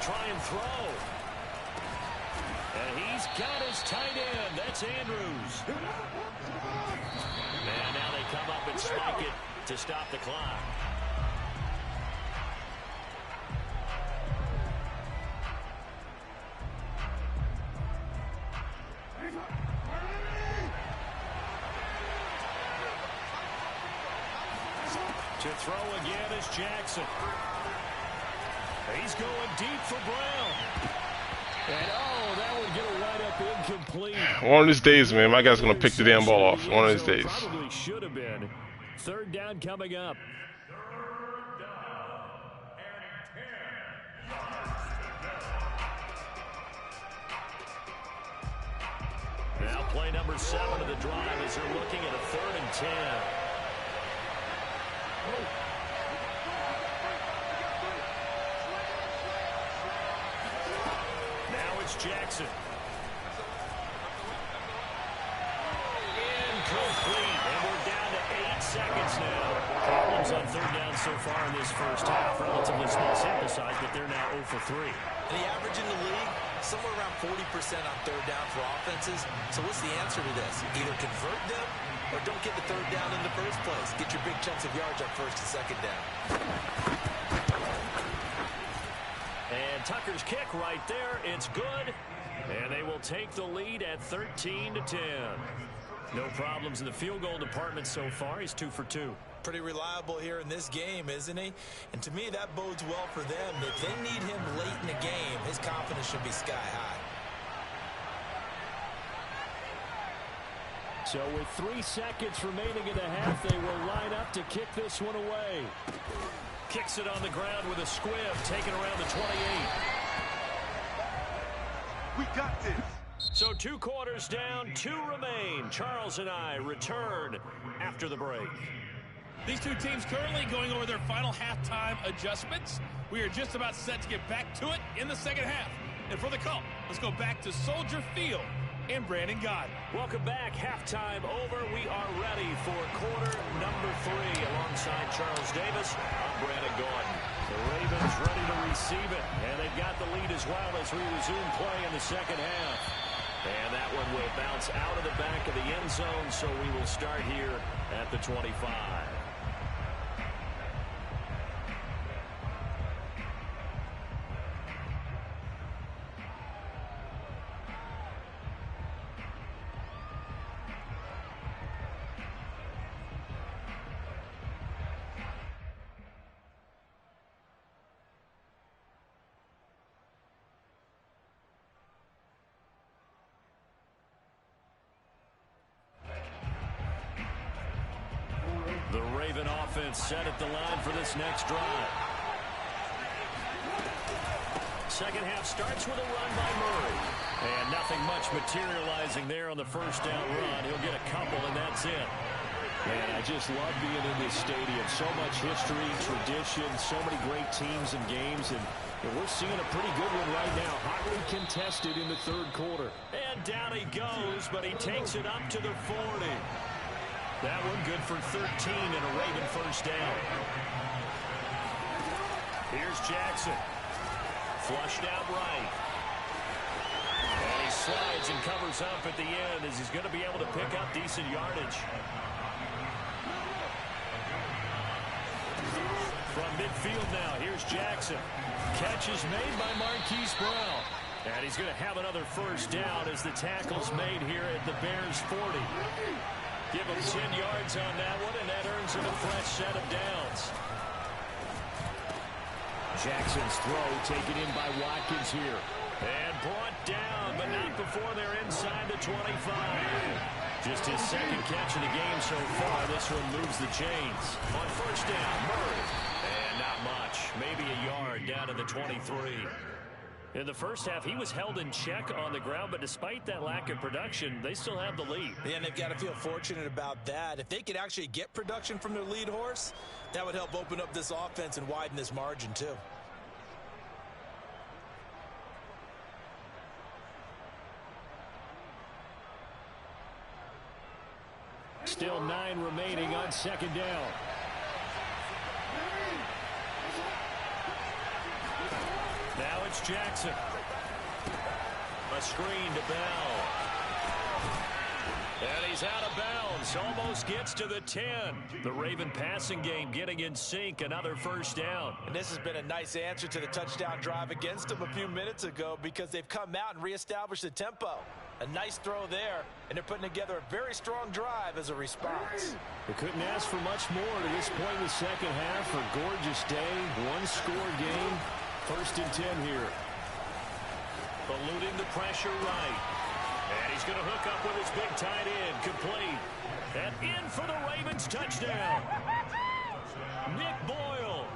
Try and throw. And he's got his tight end. That's Andrews. And now they come up and spike it to stop the clock. To throw again is Jackson. He's going deep for Brown. And, oh, that would get a wide-up incomplete. One of these days, man, my guy's going to pick the damn ball off. One of these days. Probably should have been. 3rd down coming up. Now play number 7 of the drive as they're looking at a 3rd and 10. Jackson. Incomplete. And we're down to 8 seconds now. Problems on 3rd down so far in this first half. Relatively small sample size, but they're now 0 for 3. And the average in the league, somewhere around 40% on 3rd down for offenses. So what's the answer to this? Either convert them or don't get the 3rd down in the first place. Get your big chunks of yards up 1st and 2nd down. And Tucker's kick right there. It's good. And they will take the lead at 13-10. No problems in the field goal department so far. He's 2 for 2. Pretty reliable here in this game, isn't he? And to me, that bodes well for them. If they need him late in the game, his confidence should be sky high. So with 3 seconds remaining in the half, they will line up to kick this one away. Kicks it on the ground with a squib, taken around the 28. We got this. So 2 quarters down, 2 remain. Charles and I return after the break. These two teams currently going over their final halftime adjustments. We are just about set to get back to it in the second half. And for the call, let's go back to Soldier Field and Brandon Gaudin. Welcome back. Halftime over. We are ready for quarter number 3 alongside Charles Davis. I'm Brandon Gaudin. The Ravens ready to receive it, and they've got the lead as well as we resume play in the second half. And that one will bounce out of the back of the end zone, so we will start here at the 25. The Raven offense set at the line for this next drive. Second half starts with a run by Murray. And nothing much materializing there on the first down run. He'll get a couple, and that's it. Man, I just love being in this stadium. So much history, tradition, so many great teams and games. And we're seeing a pretty good one right now. Hotly contested in the third quarter. And down he goes, but he takes it up to the 40. That one good for 13 and a Raven first down. Here's Jackson. Flushed out right. And he slides and covers up at the end as he's going to be able to pick up decent yardage. From midfield now, here's Jackson. Catch is made by Marquise Brown. And he's going to have another first down as the tackle's made here at the Bears 40. Give him 10 yards on that one, and that earns him a fresh set of downs. Jackson's throw taken in by Watkins here. And brought down, but not before they're inside the 25. Just his second catch of the game so far. This one moves the chains. On first down, Murray. And not much. Maybe a yard down to the 23. In the first half, he was held in check on the ground, but despite that lack of production, they still have the lead. Yeah, and they've got to feel fortunate about that. If they could actually get production from their lead horse, that would help open up this offense and widen this margin too. Still 9 remaining on second down. Now it's Jackson. A screen to Bell. And he's out of bounds. Almost gets to the 10. The Raven passing game getting in sync. Another first down. And this has been a nice answer to the touchdown drive against them a few minutes ago because they've come out and reestablished the tempo. A nice throw there, and they're putting together a very strong drive as a response. They couldn't ask for much more to this point in the second half. A gorgeous day, one-score game. First and 10 here. Eluding the pressure right. And he's going to hook up with his big tight end. Complete. And in for the Ravens touchdown. Nick Boyle.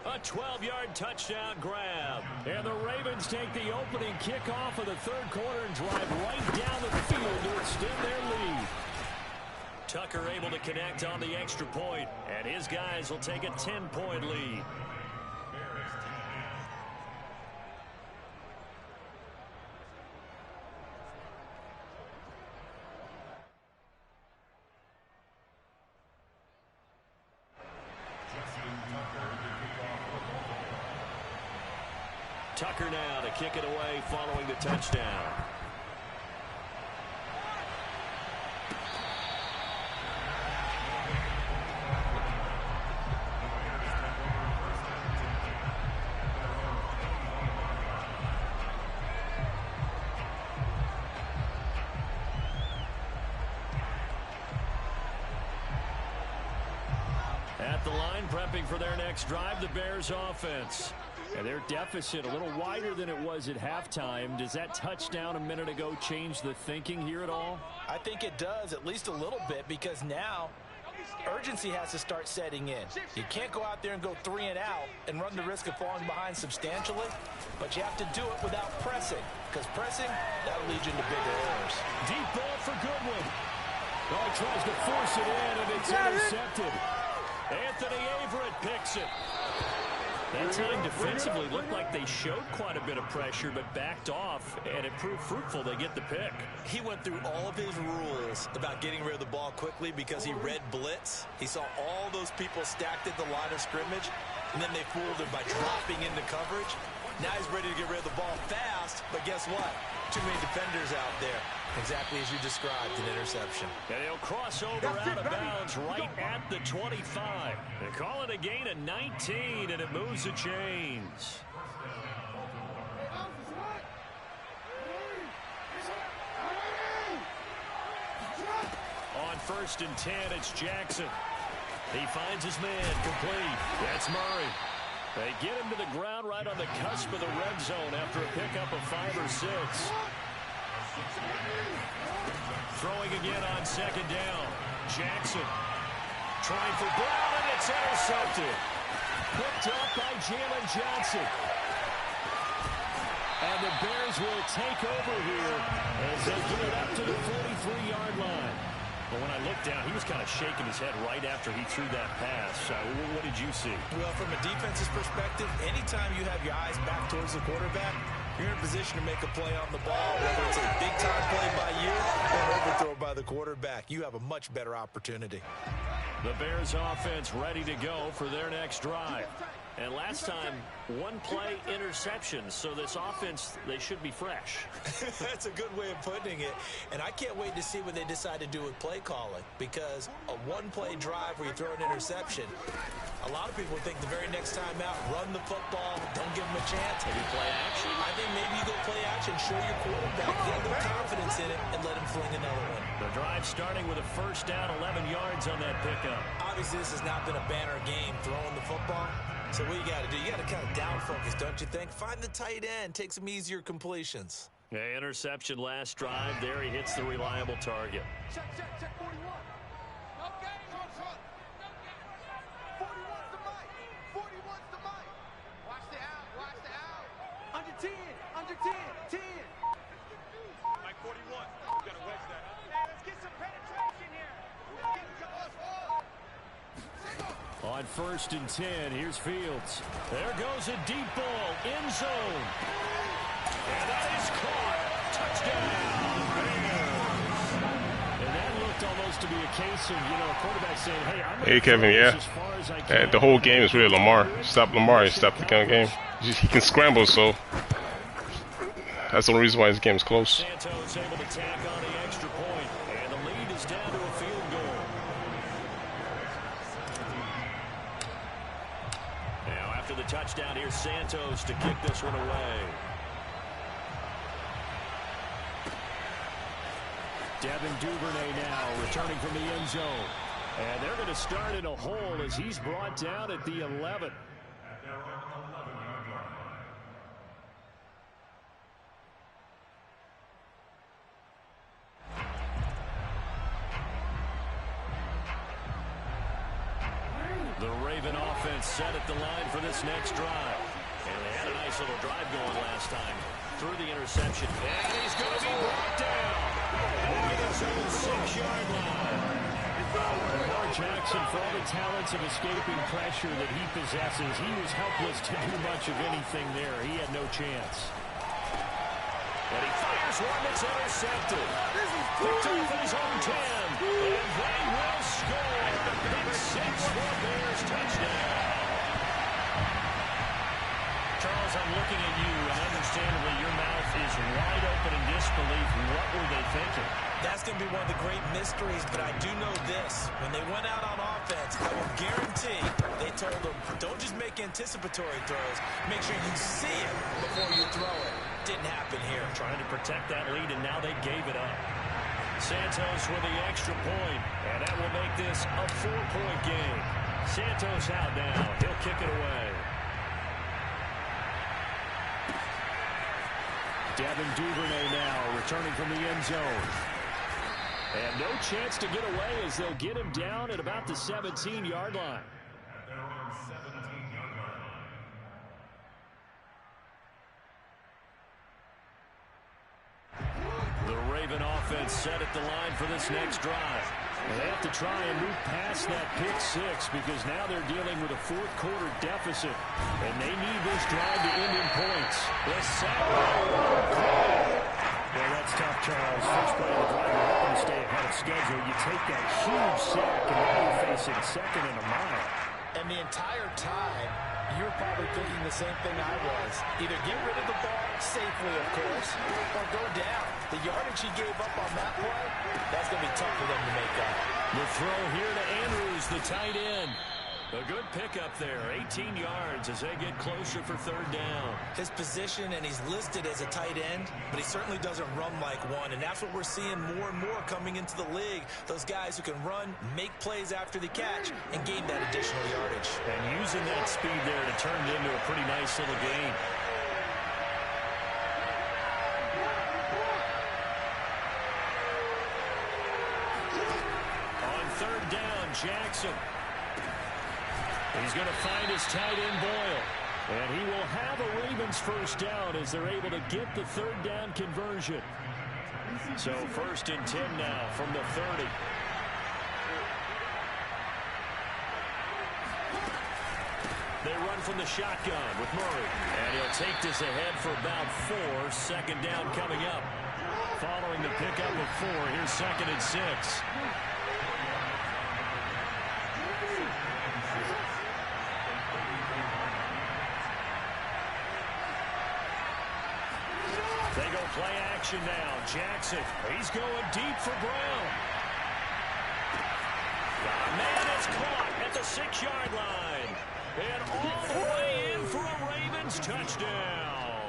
A 12-yard touchdown grab. And the Ravens take the opening kickoff of the third quarter and drive right down the field to extend their lead. Tucker able to connect on the extra point, and his guys will take a 10-point lead. Tucker now to kick it away following the touchdown. At the line, prepping for their next drive, the Bears offense. And their deficit a little wider than it was at halftime. Does that touchdown a minute ago change the thinking here at all? I think it does, at least a little bit, because now urgency has to start setting in. You can't go out there and go 3 and out and run the risk of falling behind substantially, but you have to do it without pressing, because pressing, that'll lead you into bigger errors. Deep ball for Goodwin. Oh, he tries to force it in, and it's intercepted. Anthony Averett picks it. That time defensively looked like they showed quite a bit of pressure but backed off, and it proved fruitful. They get the pick. He went through all of his rules about getting rid of the ball quickly because he read blitz. He saw all those people stacked at the line of scrimmage, and then they fooled him by dropping into coverage. Now he's ready to get rid of the ball fast, but guess what? Too many defenders out there. Exactly as you described, an interception. And he'll cross over out of bounds right at the 25. They call it a gain of 19, and it moves the chains. On first and 10, it's Jackson. He finds his man complete. That's Murray. They get him to the ground right on the cusp of the red zone after a pickup of 5 or 6. Throwing again on second down. Jackson trying for Brown, and it's intercepted. Picked up by Jalen Johnson. And the Bears will take over here as they get it up to the 43-yard line. But when I looked down, he was kind of shaking his head right after he threw that pass. What did you see? Well, from a defense's perspective, anytime you have your eyes back towards the quarterback, you're in a position to make a play on the ball, whether it's a big-time play by you or an overthrow by the quarterback. You have a much better opportunity. The Bears offense ready to go for their next drive. And last time, one play interception. So this offense, they should be fresh. That's a good way of putting it. And I can't wait to see what they decide to do with play calling. Because a one-play drive where you throw an interception, a lot of people think the very next time out, run the football, don't give them a chance. Maybe play action? I think maybe you go play action, show your quarterback, get a little confidence in it, and let him fling another one. The drive starting with a first down, 11 yards on that pickup. Obviously, this has not been a banner game throwing the football. So what you got to do, you got to kind of down focus, don't you think? Find the tight end, take some easier completions. Yeah, interception last drive. There he hits the reliable target. Check, 41. Okay. 41's the mic. 41's the mic. Watch the out. Under 10. 10. Mike 41. You got to wedge that. Let's get some penetration here. On 1st and 10, here's Fields. There goes a deep ball, end zone. And that is caught. Touchdown, Bears. And that looked almost to be a case of, a quarterback saying, hey, I'm going to Kevin, yeah. as far as I can. The whole game is really Lamar. Stop Lamar, you stop the game. He can scramble, so that's the only reason why this game is close. Santos able to tack on the extra point, and the lead is down to a field goal. Now after the touchdown, here's Santos to kick this one away. Devin Duvernay now returning from the end zone. And they're going to start in a hole as he's brought down at the 11. The Raven offense set at the line for this next drive. And they had a nice little drive going last time. Through the interception. And he's going to be brought down. At his own 6-yard line. Lamar Jackson, for all the talents of escaping pressure that he possesses, he was helpless to do much of anything there. He had no chance. And he fires one that's intercepted. Picked off at his own 10. And they will score. Pick 6 for Bears touchdown. Charles, I'm looking at you, and understandably your mouth is wide open in disbelief. What were they thinking? That's going to be one of the great mysteries, but I do know this. When they went out on offense, I will guarantee they told them, don't just make anticipatory throws. Make sure you see it before you throw it. Didn't happen here. Trying to protect that lead, and now they gave it up. Santos with the extra point, and that will make this a 4-point game. Santos out now. He'll kick it away. Devin Duvernay now returning from the end zone. And no chance to get away as they'll get him down at about the 17-yard line. The Raven offense set at the line for this next drive. And they have to try and move past that pick 6 because now they're dealing with a fourth-quarter deficit. And they need this drive to end in points. The sack. Well, that's tough, Charles. First play of the drive, you're hoping to stay ahead of schedule. You take that huge sack, and now you're facing 2nd and a mile. And the entire time, you're probably thinking the same thing I was. Either get rid of the ball safely, of course, or go down. The yardage he gave up on that play, that's going to be tough for them to make up. The throw here to Andrews, the tight end. A good pickup there, 18 yards as they get closer for 3rd down. His position, and he's listed as a tight end, but he certainly doesn't run like one, and that's what we're seeing more and more coming into the league. Those guys who can run, make plays after the catch, and gain that additional yardage. And using that speed there to turn it into a pretty nice little game. On 3rd down, Jackson. He's going to find his tight end, Boyle. And he will have a Ravens first down as they're able to get the 3rd down conversion. So 1st and 10 now from the 30. They run from the shotgun with Murray. And he'll take this ahead for about 4. 2nd down coming up. Following the pickup of 4, here's 2nd and 6. Play action now. Jackson, he's going deep for Brown. The man is caught at the 6-yard line. And all the way in for a Ravens touchdown.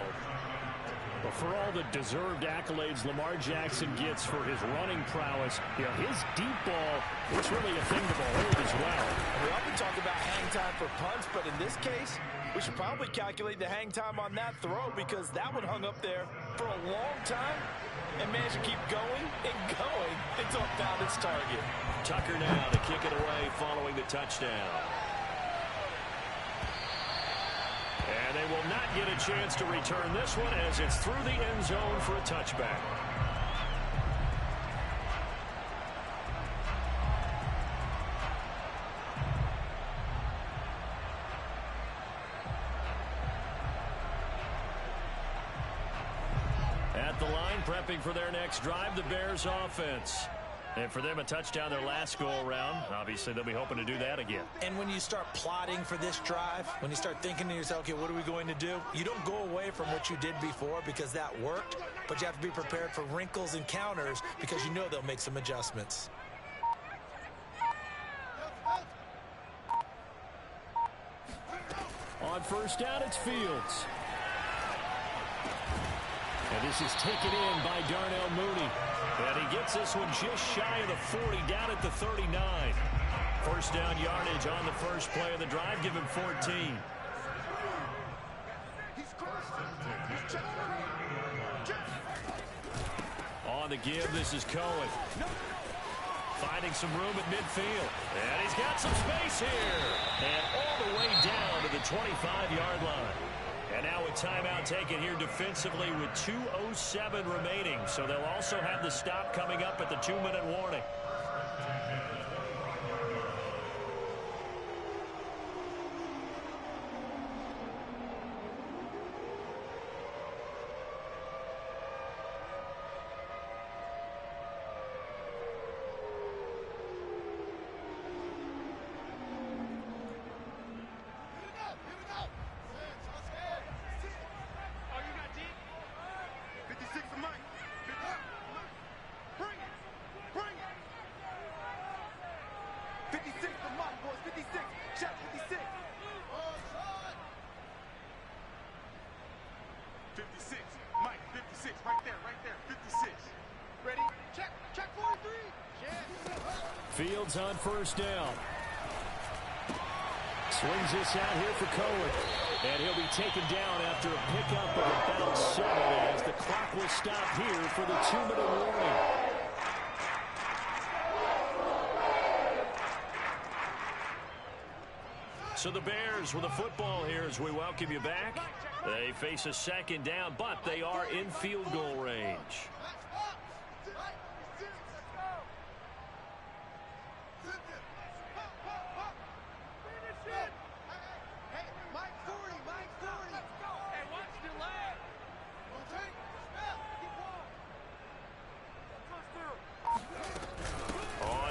Well, for all the deserved accolades Lamar Jackson gets for his running prowess, his deep ball is really a thing to behold as well. We often talk about hang time for punts, but in this case, we should probably calculate the hang time on that throw because that one hung up there for a long time and managed to keep going and going until it found its target. Tucker now to kick it away following the touchdown. And they will not get a chance to return this one as it's through the end zone for a touchback. At the line, prepping for their next drive, the Bears offense. And for them, a touchdown their last go-around. Obviously, they'll be hoping to do that again. And when you start plotting for this drive, when you start thinking to yourself, okay, what are we going to do? You don't go away from what you did before because that worked, but you have to be prepared for wrinkles and counters because you know they'll make some adjustments. On first down, it's Fields. And this is taken in by Darnell Mooney. And he gets this one just shy of the 40, down at the 39. First down yardage on the first play of the drive, give him 14. On the give, this is Cohen. Finding some room at midfield. And he's got some space here. And all the way down to the 25-yard line. And now a timeout taken here defensively with 2:07 remaining. So they'll also have the stop coming up at the 2-minute warning. Fields on first down. Swings this out here for Cohen. And he'll be taken down after a pickup of about 7 as the clock will stop here for the 2-minute warning. So the Bears with the football here as we welcome you back. They face a second down, but they are in field goal range.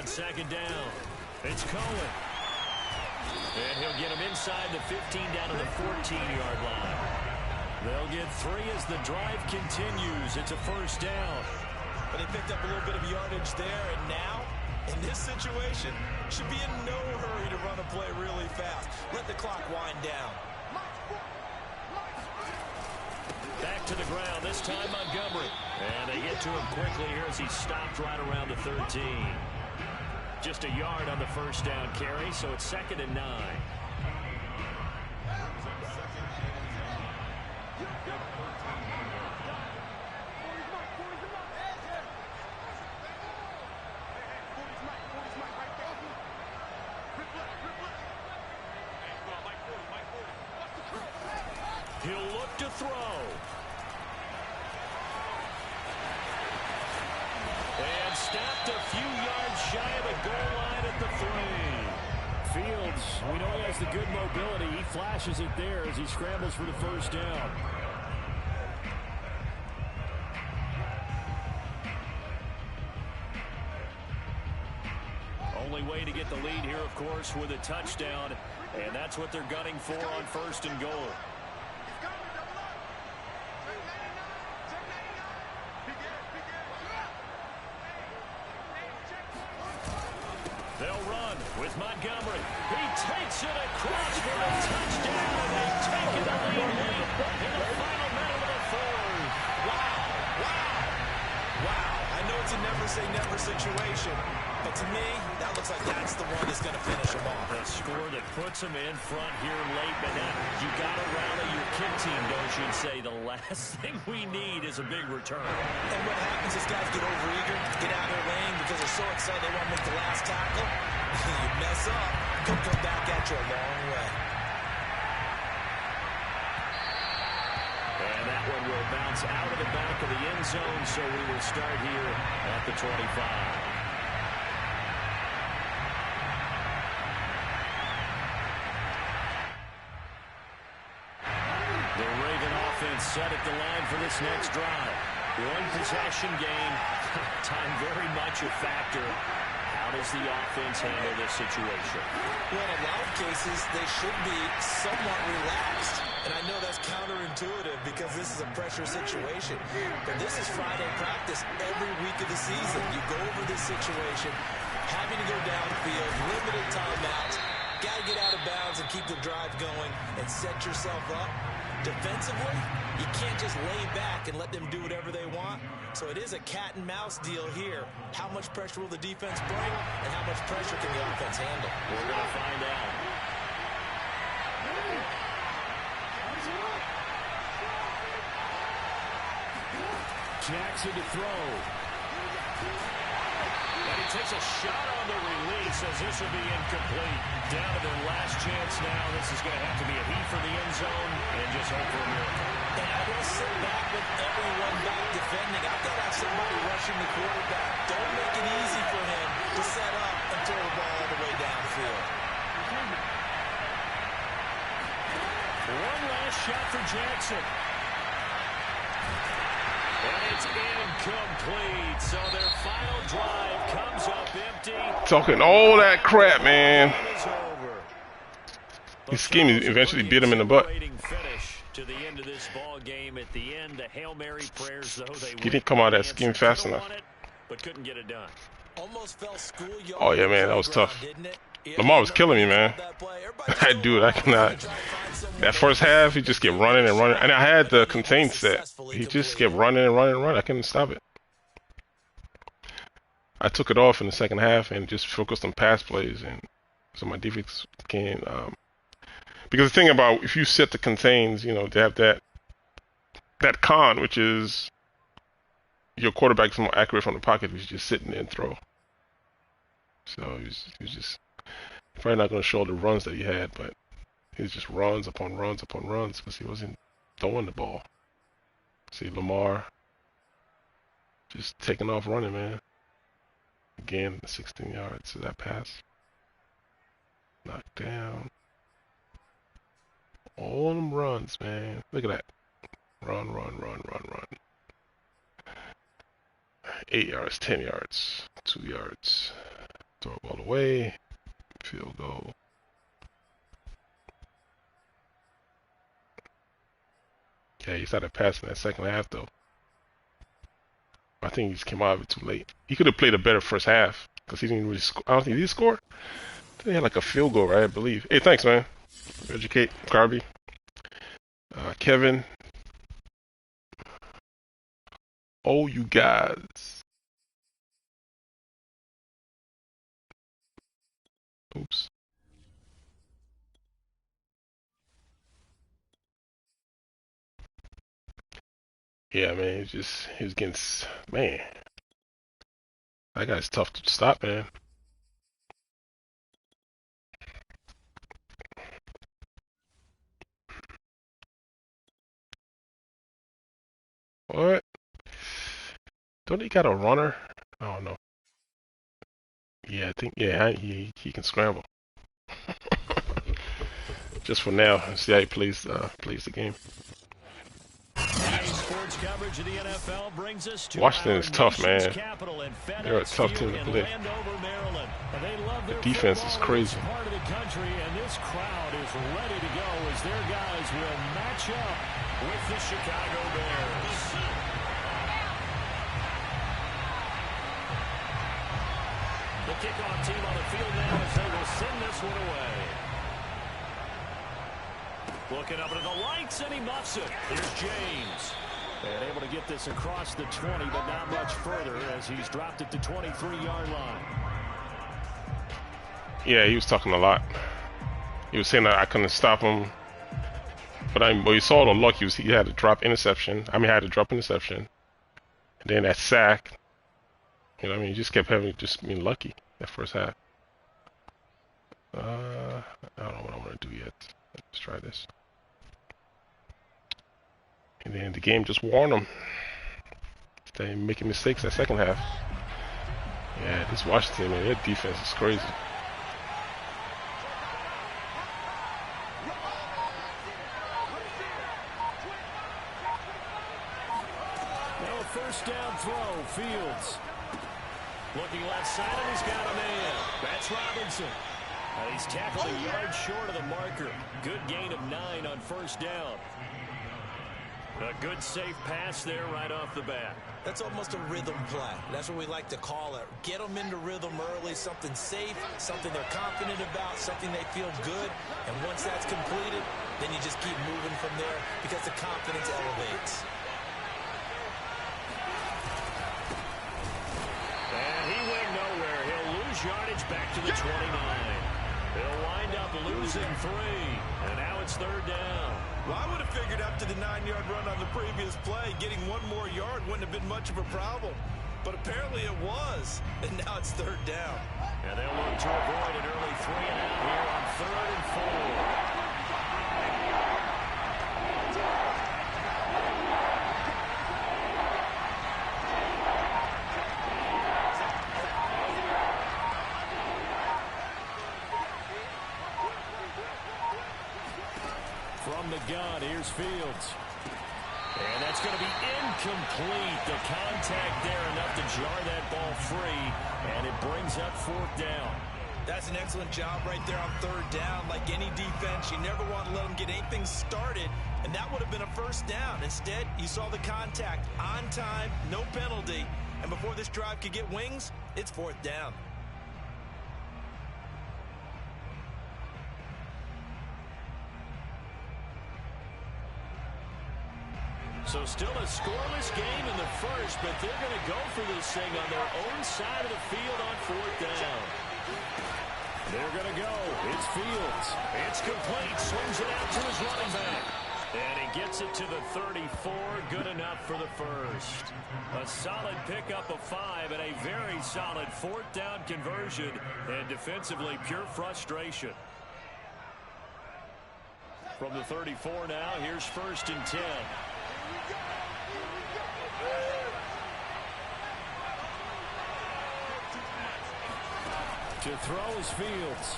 Second down. It's Cohen. And he'll get him inside the 15 down to the 14-yard line. They'll get 3 as the drive continues. It's a first down. But they picked up a little bit of yardage there, and now, in this situation, should be in no hurry to run a play really fast. Let the clock wind down. Back to the ground, this time Montgomery. And they get to him quickly here as he stopped right around the 13. Just a yard on the first down carry, so it's 2nd and 9. He'll look to throw. And stopped a few yards shy of the goal line at the 3. Fields, we know he has the good mobility. He flashes it there as he scrambles for the first down. Only way to get the lead here, of course, with a touchdown. And that's what they're gunning for on 1st and goal. They'll run with Montgomery. He takes it across for a touchdown, and they've taken the lead late in the final minute of the fourth. Wow. I know it's a never-say-never situation, but to me, that looks like that's the one that's going to finish them off. The score that puts them in front here late, but now you got to rally your kick team, don't you, and say the last thing we need is a big return. And what happens is guys get overeager, get out of their lane because they're so excited they want to make the last tackle. You mess up, could come back at you a long way. And that one will bounce out of the back of the end zone, so we will start here at the 25. The Raven offense set at the line for this next drive. One possession game. Time very much a factor. How does the offense handle this situation? Well, in a lot of cases, they should be somewhat relaxed. And I know that's counterintuitive because this is a pressure situation. But this is Friday practice every week of the season. You go over this situation, having to go downfield, limited timeouts, got to get out of bounds and keep the drive going and set yourself up. Defensively, you can't just lay back and let them do whatever they want. So it is a cat and mouse deal here. How much pressure will the defense bring, and how much pressure can the offense handle? We're going to find out. Jackson to throw. And he takes a shot on the release as this will be incomplete. Down to their last chance now. This is going to have to be a heat for the end zone and just hope for a miracle. And I don't sit back with everyone back defending. I've got to have somebody rushing the quarterback. Don't make it easy for him to set up and throw the ball all the way downfield. One last shot for Jackson. And it's incomplete. So their final drive comes up empty. Talking all that crap, man. His scheme eventually bit him in the butt. To the end of this ball game. At the end, the Hail Mary prayers, though, He didn't come out of that scheme fast enough. But couldn't get it done. Almost fell schoolyard. Oh yeah, man, that was tough. Lamar was killing me, man. That dude, I cannot. That first half, he just kept running and running. And I had the contain set. He just kept running and running and running. I couldn't stop it. I took it off in the second half and just focused on pass plays, and so my defense can. Because the thing about if you set the contains, you know, they have that con, which is your quarterback's more accurate from the pocket. He's just sitting there and throw. So he's just probably not going to show the runs that he had, but he's just runs upon runs upon runs because he wasn't throwing the ball. See Lamar just taking off running, man. Again, 16 yards to that pass. Knocked down. All them runs, man. Look at that. Run, run, run, run, run. 8 yards, 10 yards, 2 yards. Throw the ball away. Field goal. Yeah, he started passing that second half, though. I think he just came out of it too late. He could have played a better first half because he didn't really score. I don't think he did score. They had like a field goal, right? I believe. Hey, thanks, man. Educate, Garby, Kevin. Oh, you guys. Oops. Yeah, man, he's getting, man. That guy's tough to stop, man. What? Don't he got a runner? Oh no. Yeah, I think he can scramble. Just for now, see how he plays the game. Sports coverage of the NFL brings us to Washington is tough, man. They're a tough team to play. The defense is crazy. Part of the country, and this crowd is ready to go as their guys will match up with the Chicago Bears. The kickoff team on the field now as they will send this one away. Looking up into the lights, and he muffs it. Here's James. And able to get this across the 20, but not much further as he's dropped it to 23-yard line. Yeah, he was talking a lot. He was saying that I couldn't stop him. But you saw the luck. He had to drop interception. I mean, had to drop interception. And then that sack. You know what I mean? He just kept being lucky that first half. I don't know what I'm going to do yet. Let's try this. And then the game just warned them. They making mistakes that second half. Yeah, this Washington, man, their defense is crazy. Now a first down throw, Fields. Looking left side, and he's got a man. That's Robinson. He's tackled a yard short of the marker. Good gain of 9 on first down. A good safe pass there right off the bat. That's almost a rhythm play. That's what we like to call it. Get them into rhythm early, something safe, something they're confident about, something they feel good. And once that's completed, then you just keep moving from there because the confidence elevates. And he went nowhere. He'll lose yardage back to the 29. He'll wind up losing 3. And now it's third down. Well, I would have figured after the 9-yard run on the previous play, getting one more yard wouldn't have been much of a problem. But apparently it was. And now it's third down. And they'll look to avoid an early 3-and-out here on 3rd and 4. From the gun, here's Fields. And that's going to be incomplete. The contact there enough to jar that ball free. And it brings up 4th down. That's an excellent job right there on 3rd down. Like any defense, you never want to let them get anything started. And that would have been a first down. Instead, you saw the contact on time, no penalty. And before this drive could get wings, it's 4th down. So still a scoreless game in the first, but they're going to go for this thing on their own side of the field on 4th down. They're going to go. It's Fields. It's complete. Swings it out to his running back. And he gets it to the 34. Good enough for the first. A solid pickup of 5 and a very solid 4th down conversion. And defensively, pure frustration. From the 34 now, here's 1st and 10. To throw is Fields.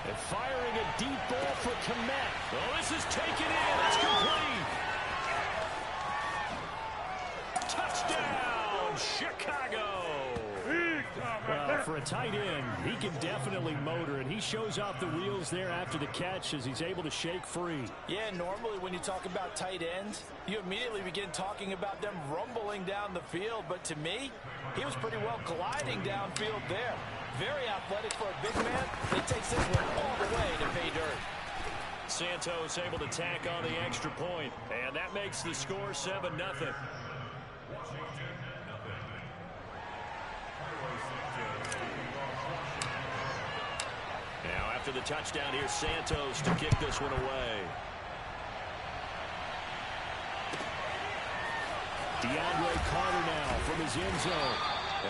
And firing a deep ball for Komet. Oh, this is taken in. It's complete. Touchdown, Chicago. Well, for a tight end, he can definitely motor, and he shows off the wheels there after the catch as he's able to shake free. Yeah, normally when you talk about tight ends, you immediately begin talking about them rumbling down the field. But to me, he was pretty well gliding downfield there. Very athletic for a big man. He takes this one all the way to pay dirt. Santos able to tack on the extra point, and that makes the score 7-0. Now after the touchdown, here's Santos to kick this one away. DeAndre Carter now from his end zone.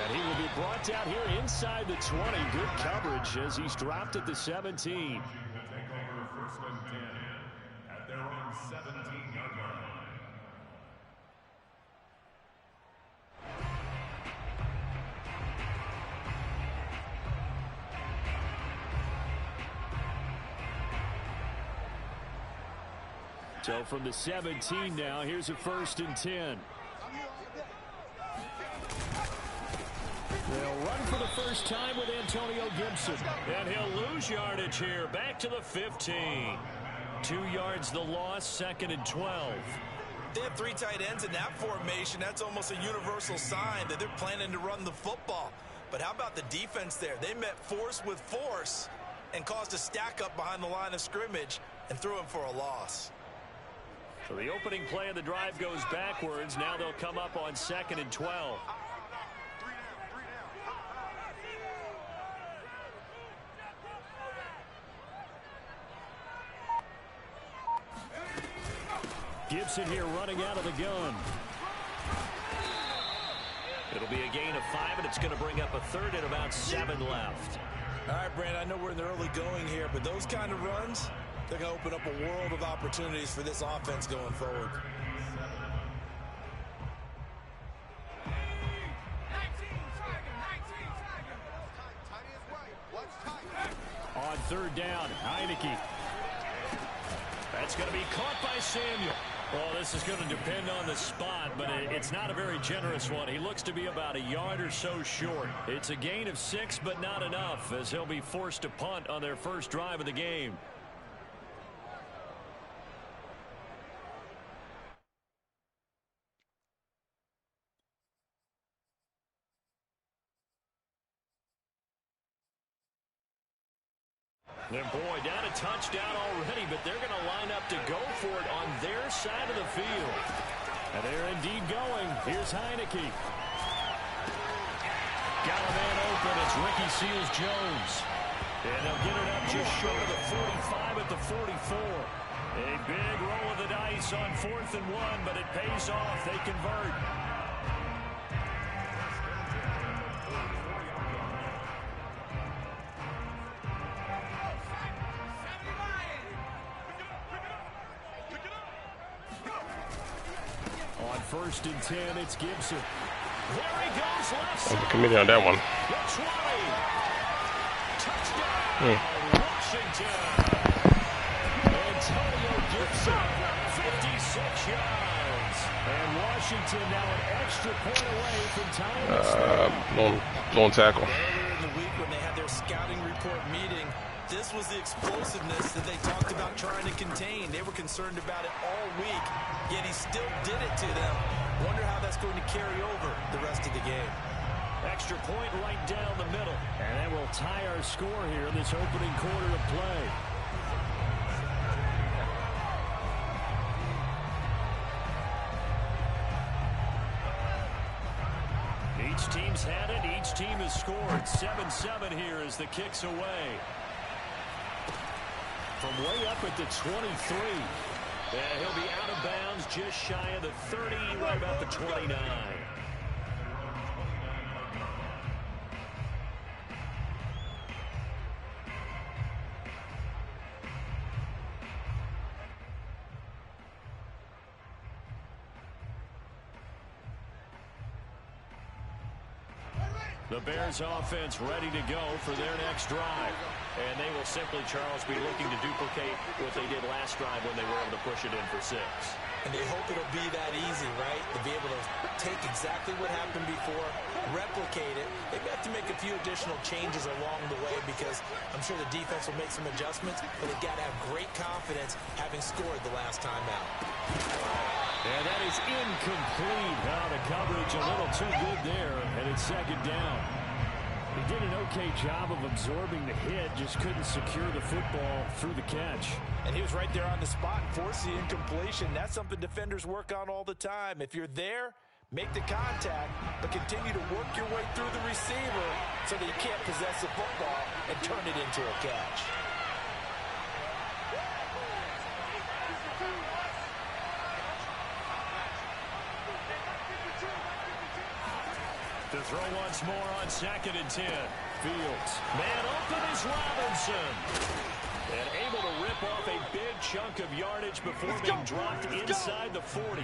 And he will be brought down here inside the 20. Good coverage as he's dropped at the 17. At their own 17-yard line. So from the 17 now, here's a 1st and 10. They'll run for the first time with Antonio Gibson. And he'll lose yardage here. Back to the 15. 2 yards the loss, 2nd and 12. They have 3 tight ends in that formation. That's almost a universal sign that they're planning to run the football. But how about the defense there? They met force with force and caused a stack up behind the line of scrimmage and threw him for a loss. So the opening play of the drive goes backwards. Now they'll come up on 2nd and 12. Gibson here running out of the gun. It'll be a gain of 5, and it's going to bring up a 3rd and about 7 left. All right, Brandon, I know we're in the early going here, but those kind of runs, they're going to open up a world of opportunities for this offense going forward. On 3rd down, Heineke. That's going to be caught by Samuel. Well, this is going to depend on the spot, but it's not a very generous one. He looks to be about a yard or so short. It's a gain of 6, but not enough, as he'll be forced to punt on their first drive of the game. And boy, down a touchdown already, but they're going to line up to go for it on their side of the field. And they're indeed going. Here's Heineke. Got a man open. It's Ricky Seals-Jones. And they'll get it up just short of the 45 at the 44. A big roll of the dice on 4th and 1, but it pays off. They convert. On 1st and 10, it's Gibson. There he goes, left side. I'm committed on that one. Touchdown, Washington. Antonio Gibson, 56 yards. And Washington now an extra point away from tying Blown tackle. Earlier in the week when they had their scouting report meeting, this was the explosiveness that they talked about trying to contain. They were concerned about it all week, yet he still did it to them. Wonder how that's going to carry over the rest of the game. Extra point right down the middle. And that will tie our score here in this opening quarter of play. Each team's had it. Each team has scored. 7-7 here as the kick's away. From way up at the 23. He'll be out of bounds just shy of the 30, right about the 29. The Bears offense ready to go for their next drive. And they will simply, Charles, be looking to duplicate what they did last drive when they were able to push it in for 6. And they hope it'll be that easy, right? To be able to take exactly what happened before, replicate it. They may have to make a few additional changes along the way because I'm sure the defense will make some adjustments, but they've got to have great confidence having scored the last time out. And that is incomplete. Now the coverage a little too good there, and it's 2nd down. He did an okay job of absorbing the hit, just couldn't secure the football through the catch. And he was right there on the spot, forcing the incompletion. That's something defenders work on all the time. If you're there, make the contact, but continue to work your way through the receiver so that you can't possess the football and turn it into a catch. To throw once more on 2nd and 10. Fields. Man open is Robinson. And able to rip off a big chunk of yardage before being dropped inside the 40.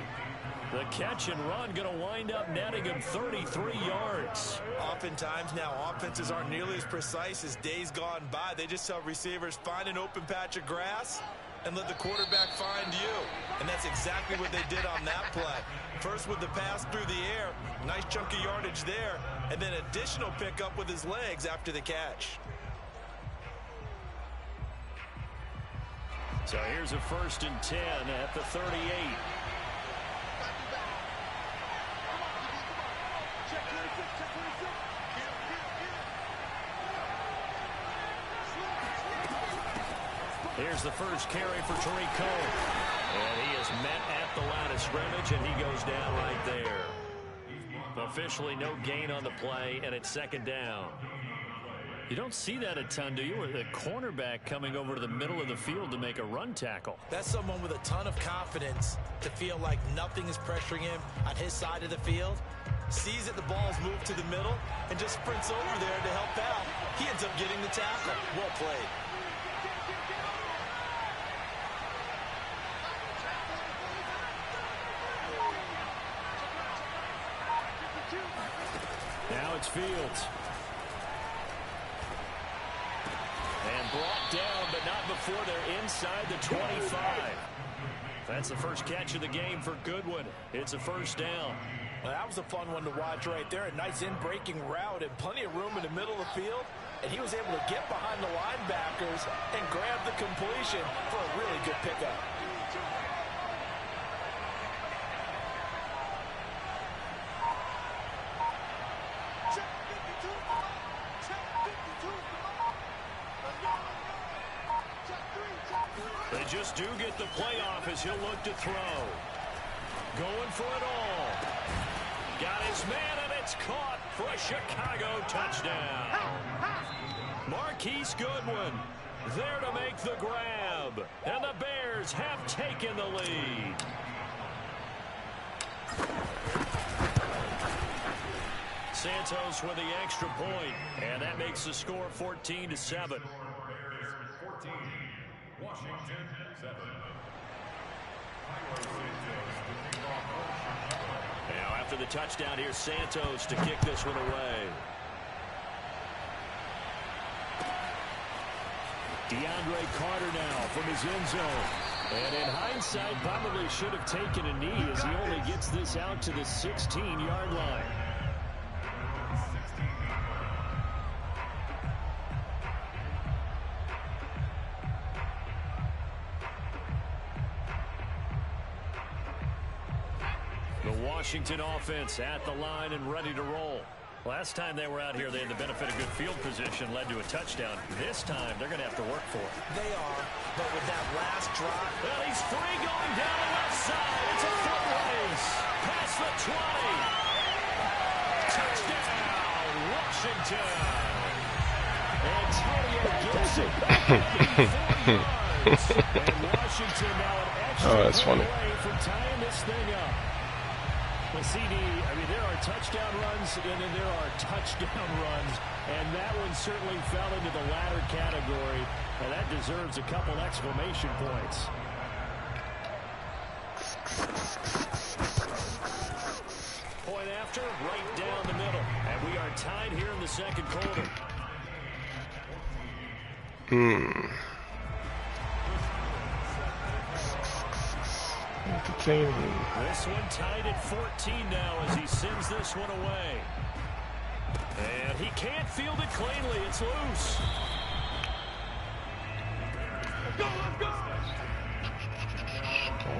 The catch and run going to wind up netting him 33 yards. Oftentimes now offenses aren't nearly as precise as days gone by. They just tell receivers, find an open patch of grass and let the quarterback find you. And that's exactly what they did on that play. First with the pass through the air, nice chunk of yardage there, and then additional pickup with his legs after the catch. So here's a 1st and 10 at the 38. Here's the first carry for Tariq Cohen. And he is met at the line of scrimmage, and he goes down right there. Officially no gain on the play, and it's second down. You don't see that a ton, do you? Or the cornerback coming over to the middle of the field to make a run tackle. That's someone with a ton of confidence to feel like nothing is pressuring him on his side of the field. Sees that the ball's moved to the middle and just sprints over there to help out. He ends up getting the tackle. Well played. Now it's Fields. And brought down, but not before they're inside the 25. That's the first catch of the game for Goodwin. It's a first down. Well, that was a fun one to watch right there. A nice in-breaking route and plenty of room in the middle of the field. And he was able to get behind the linebackers and grab the completion for a really good pickup. They just do get the playoff as he'll look to throw. Going for it all. Got his man, and it's caught for a Chicago touchdown. Marquise Goodwin there to make the grab. And the Bears have taken the lead. Santos with the extra point, and that makes the score 14-7. Washington 7. Now after the touchdown, here's Santos to kick this one away. DeAndre Carter now from his end zone. And in hindsight, probably should have taken a knee as he only gets this out to the 16-yard line. Washington offense at the line and ready to roll. Last time they were out here, they had the benefit of good field position, led to a touchdown. This time, they're going to have to work for it. They are, but with that last drive. Well, he's free going down the left side. It's a foot race. Past the 20. Touchdown, Washington. Antonio Gibson. 40 yards. And Washington now an extra that's funny. away from tying this thing up. The CD, I mean, there are touchdown runs, and then there are touchdown runs, and that one certainly fell into the latter category, and that deserves a couple exclamation points. Point after, right down the middle, and we are tied here in the second quarter. Entertaining. This one tied at 14 now as he sends this one away. And he can't field it cleanly. It's loose. Let's go, let's go.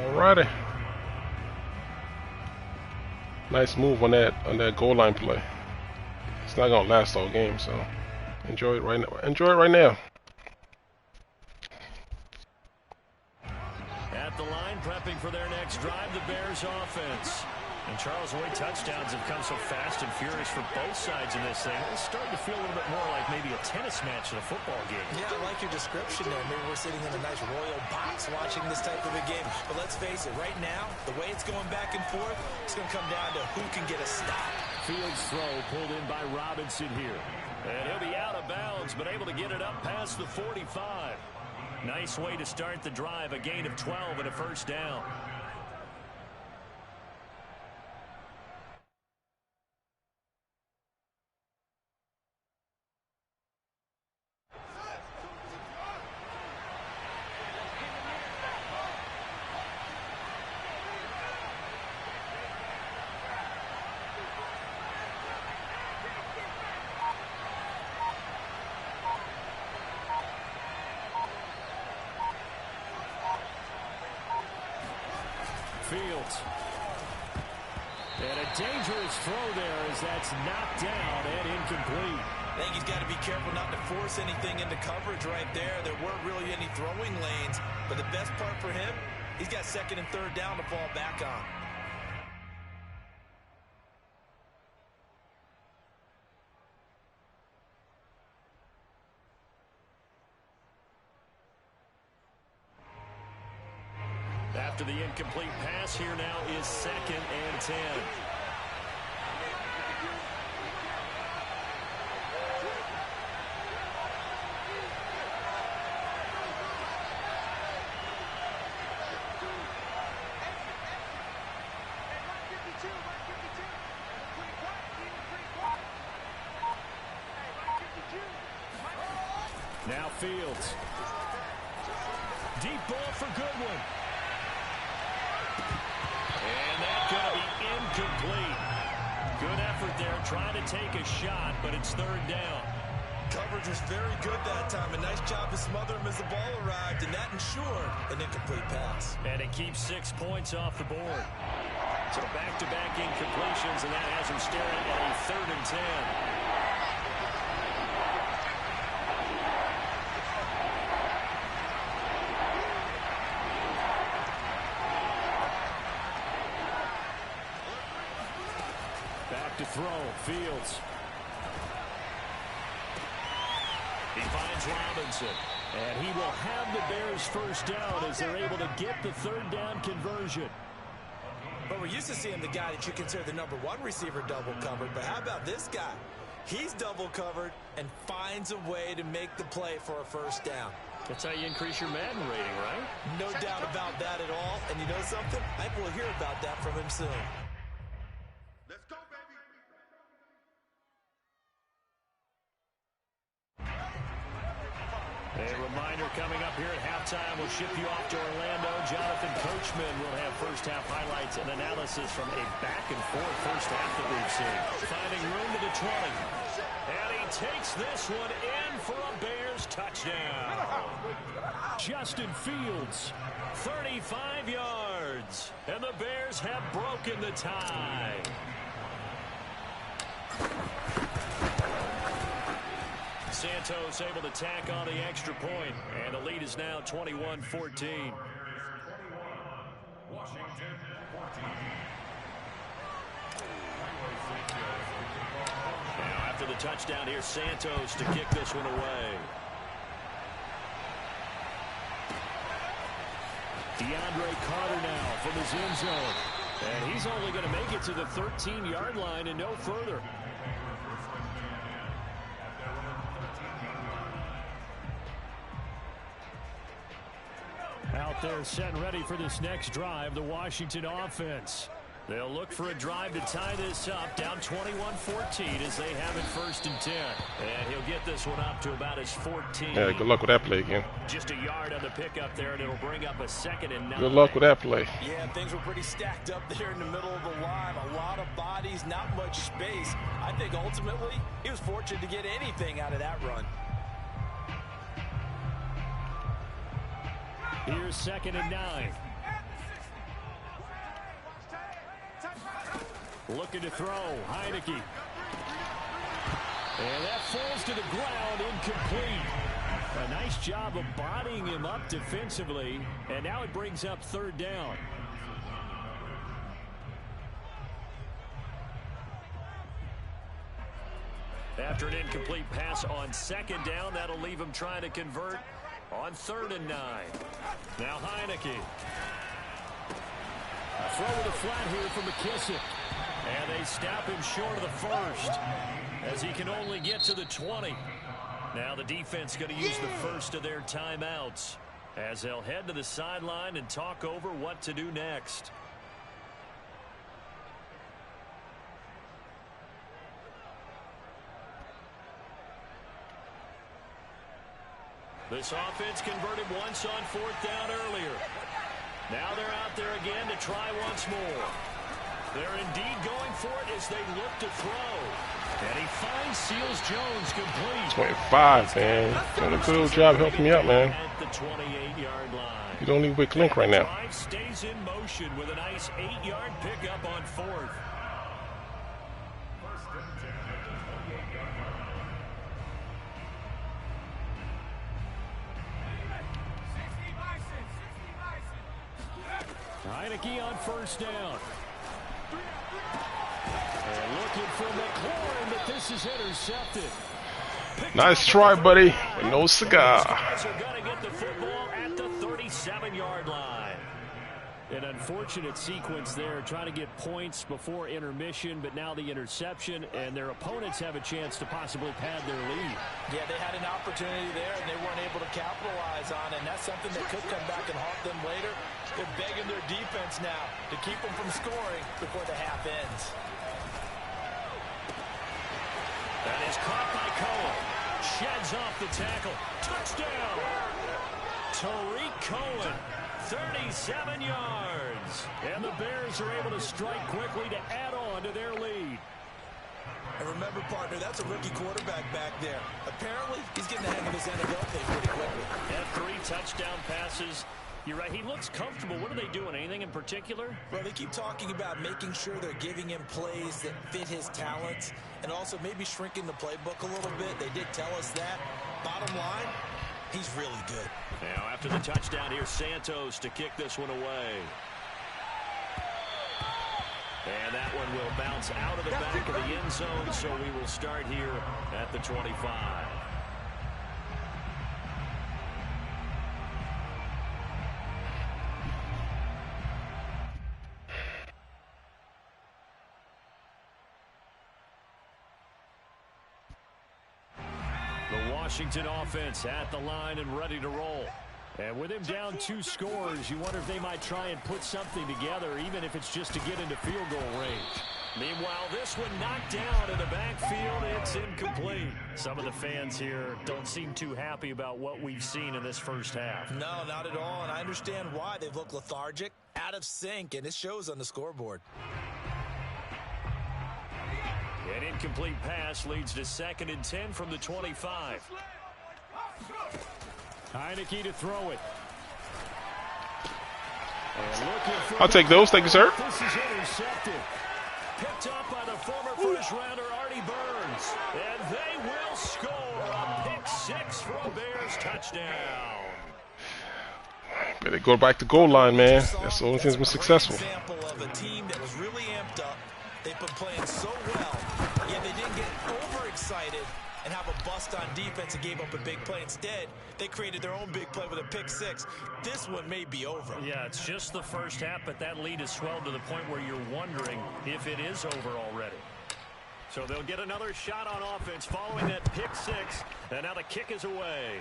Alrighty. Nice move on that goal line play. It's not gonna last all game, so enjoy it right now. Enjoy it right now. At the line, prepping for their next drive, the Bears offense. And Charles, the way touchdowns have come so fast and furious for both sides in this thing, it's starting to feel a little bit more like maybe a tennis match in a football game. Yeah, I like your description there. Maybe we're sitting in a nice royal box watching this type of a game. But let's face it, right now, the way it's going back and forth, it's going to come down to who can get a stop. Fields throw pulled in by Robinson here. And he'll be out of bounds, but able to get it up past the 45. Nice way to start the drive, a gain of 12 and a first down. Fields. And a dangerous throw there as that's knocked down and incomplete. I think he's got to be careful not to force anything into coverage right there. There weren't really any throwing lanes, but the best part for him, he's got second and third down to fall back on. After the incomplete pass, here now is 2nd and 10. Now Fields. Deep ball for Goodwin. And that's going to be incomplete. Good effort there, trying to take a shot, but it's third down. Coverage was very good that time. A nice job to smother him as the ball arrived, and that ensured an incomplete pass. And it keeps 6 points off the board. So back-to-back incompletions, and that has him staring at a 3rd and 10. To throw, Fields. He finds Robinson, and he will have the Bears first down as they're able to get the 3rd down conversion. But we're used to seeing the guy that you consider the #1 receiver double covered, but how about this guy? He's double covered and finds a way to make the play for a first down. That's how you increase your Madden rating, right? No doubt about that at all. And you know something? I think we'll hear about that from him soon. Let's go, baby. A reminder coming up here at halftime. We'll ship you off to Orlando. Jonathan Coachman will have first half highlights and analysis from a back-and-forth first half that we've seen. Finding room to the 20. And he takes this one in for a Bears touchdown. Justin Fields, 35 yards. And the Bears have broken the tie. Santos able to tack on the extra point, and the lead is now 21-14. Washington 14. Now after the touchdown, here's Santos to kick this one away. DeAndre Carter now from his end zone, and he's only going to make it to the 13-yard line and no further. Out there set and ready for this next drive, the Washington offense. They'll look for a drive to tie this up, down 21-14 as they have it 1st and 10. And he'll get this one up to about his 14. Yeah, good luck with that play again. Just a yard on the pickup there, and it'll bring up a 2nd and 9. Good luck with that play. Yeah, things were pretty stacked up there in the middle of the line. A lot of bodies, not much space. I think ultimately he was fortunate to get anything out of that run. Here's 2nd and 9. Looking to throw, Heineke. And that falls to the ground, incomplete. A nice job of bodying him up defensively, and now it brings up 3rd down. After an incomplete pass on 2nd down, that'll leave him trying to convert on 3rd and 9. Now Heineke. A throw to the flat here from McKissick. And they stop him short of the 1st as he can only get to the 20. Now the defense going to use the first of their timeouts as they'll head to the sideline and talk over what to do next. This offense converted once on 4th down earlier. Now they're out there again to try once more. They're indeed going for it as they look to throw. And he finds Seals-Jones complete. 25, man. Doing a good job helping me out, man. At the 28-yard line. You don't need weak link right now. Drive stays in motion with a nice 8-yard pickup on 4th. Heineke on first down. And looking for McLaurin, but this is intercepted. Nice try, buddy. But no cigar. These guys are going to get the football at the 37-yard line. An unfortunate sequence there, trying to get points before intermission, but now the interception, and their opponents have a chance to possibly pad their lead. Yeah, they had an opportunity there, and they weren't able to capitalize on it, and that's something that could come back and haunt them later. They're begging their defense now to keep them from scoring before the half ends. That is caught by Cohen. Sheds off the tackle. Touchdown! Tariq Cohen. 37 yards. And the Bears are able to strike quickly to add on to their lead. And remember, partner, that's a rookie quarterback back there. Apparently, he's getting the hang of his NFL thing pretty quickly. And 3 touchdown passes. You're right, he looks comfortable. What are they doing? Anything in particular? Well, they keep talking about making sure they're giving him plays that fit his talents and also maybe shrinking the playbook a little bit. They did tell us that. Bottom line, he's really good. Now, after the touchdown, here's Santos to kick this one away. And that one will bounce out of the back of the end zone, so we will start here at the 25. The Washington offense at the line and ready to roll. And with him down 2 scores, you wonder if they might try and put something together, even if it's just to get into field goal range. Meanwhile, this one knocked down in the backfield. It's incomplete. Some of the fans here don't seem too happy about what we've seen in this first half. No, not at all, and I understand why. They've looked lethargic, out of sync, and it shows on the scoreboard. An incomplete pass leads to 2nd and 10 from the 25. Heineke to throw it. I'll take those. Thank you, sir. This is intercepted. Picked up by the former first-rounder Artie Burns. And they will score a pick 6 for a Bears touchdown. Better go back to goal line, man. That's the only thing that's been successful. Example of a team that was really amped up. They've been playing so well, yet they didn't get overexcited and have a bust on defense and gave up a big play. Instead, they created their own big play with a pick 6. This one may be over. Yeah, it's just the first half, but that lead has swelled to the point where you're wondering if it is over already. So they'll get another shot on offense following that pick 6, and now the kick is away.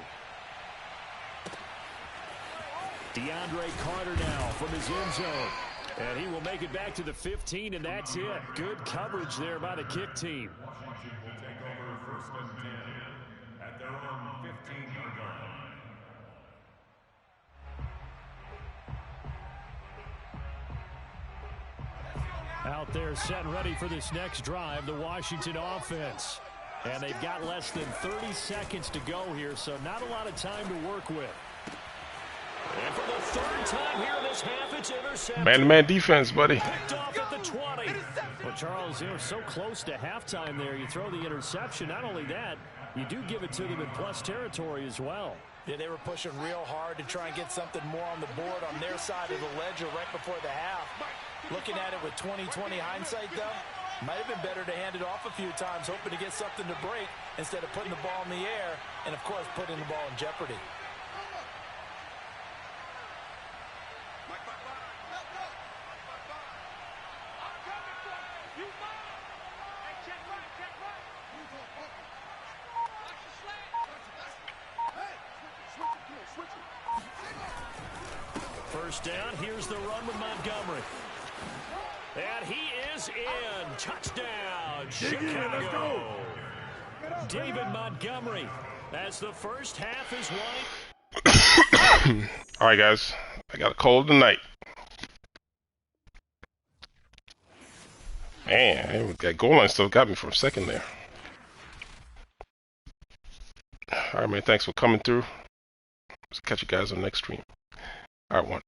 DeAndre Carter now from his end zone. And he will make it back to the 15, and that's it. Good coverage there by the kick team. Washington will take over 1st and 10 at their own 15-yard line. Out there set and ready for this next drive, the Washington offense. And they've got less than 30 seconds to go here, so not a lot of time to work with. And for the 3rd time here in this half, it's intercepted. Man-to-man defense, buddy. Picked off at the 20. Well, Charles, so close to halftime there. You throw the interception. Not only that, you do give it to them in plus territory as well. Yeah, they were pushing real hard to try and get something more on the board on their side of the ledger right before the half. Looking at it with 20/20 hindsight, though, might have been better to hand it off a few times, hoping to get something to break instead of putting the ball in the air and, of course, putting the ball in jeopardy. First down, here's the run with Montgomery. And he is in. Touchdown, Chicago. David Montgomery, as the first half is won. All right, guys. I got a call tonight. Man, that goal line stuff got me for a second there. All right, man. Thanks for coming through. Catch you guys on the next stream. All right, one.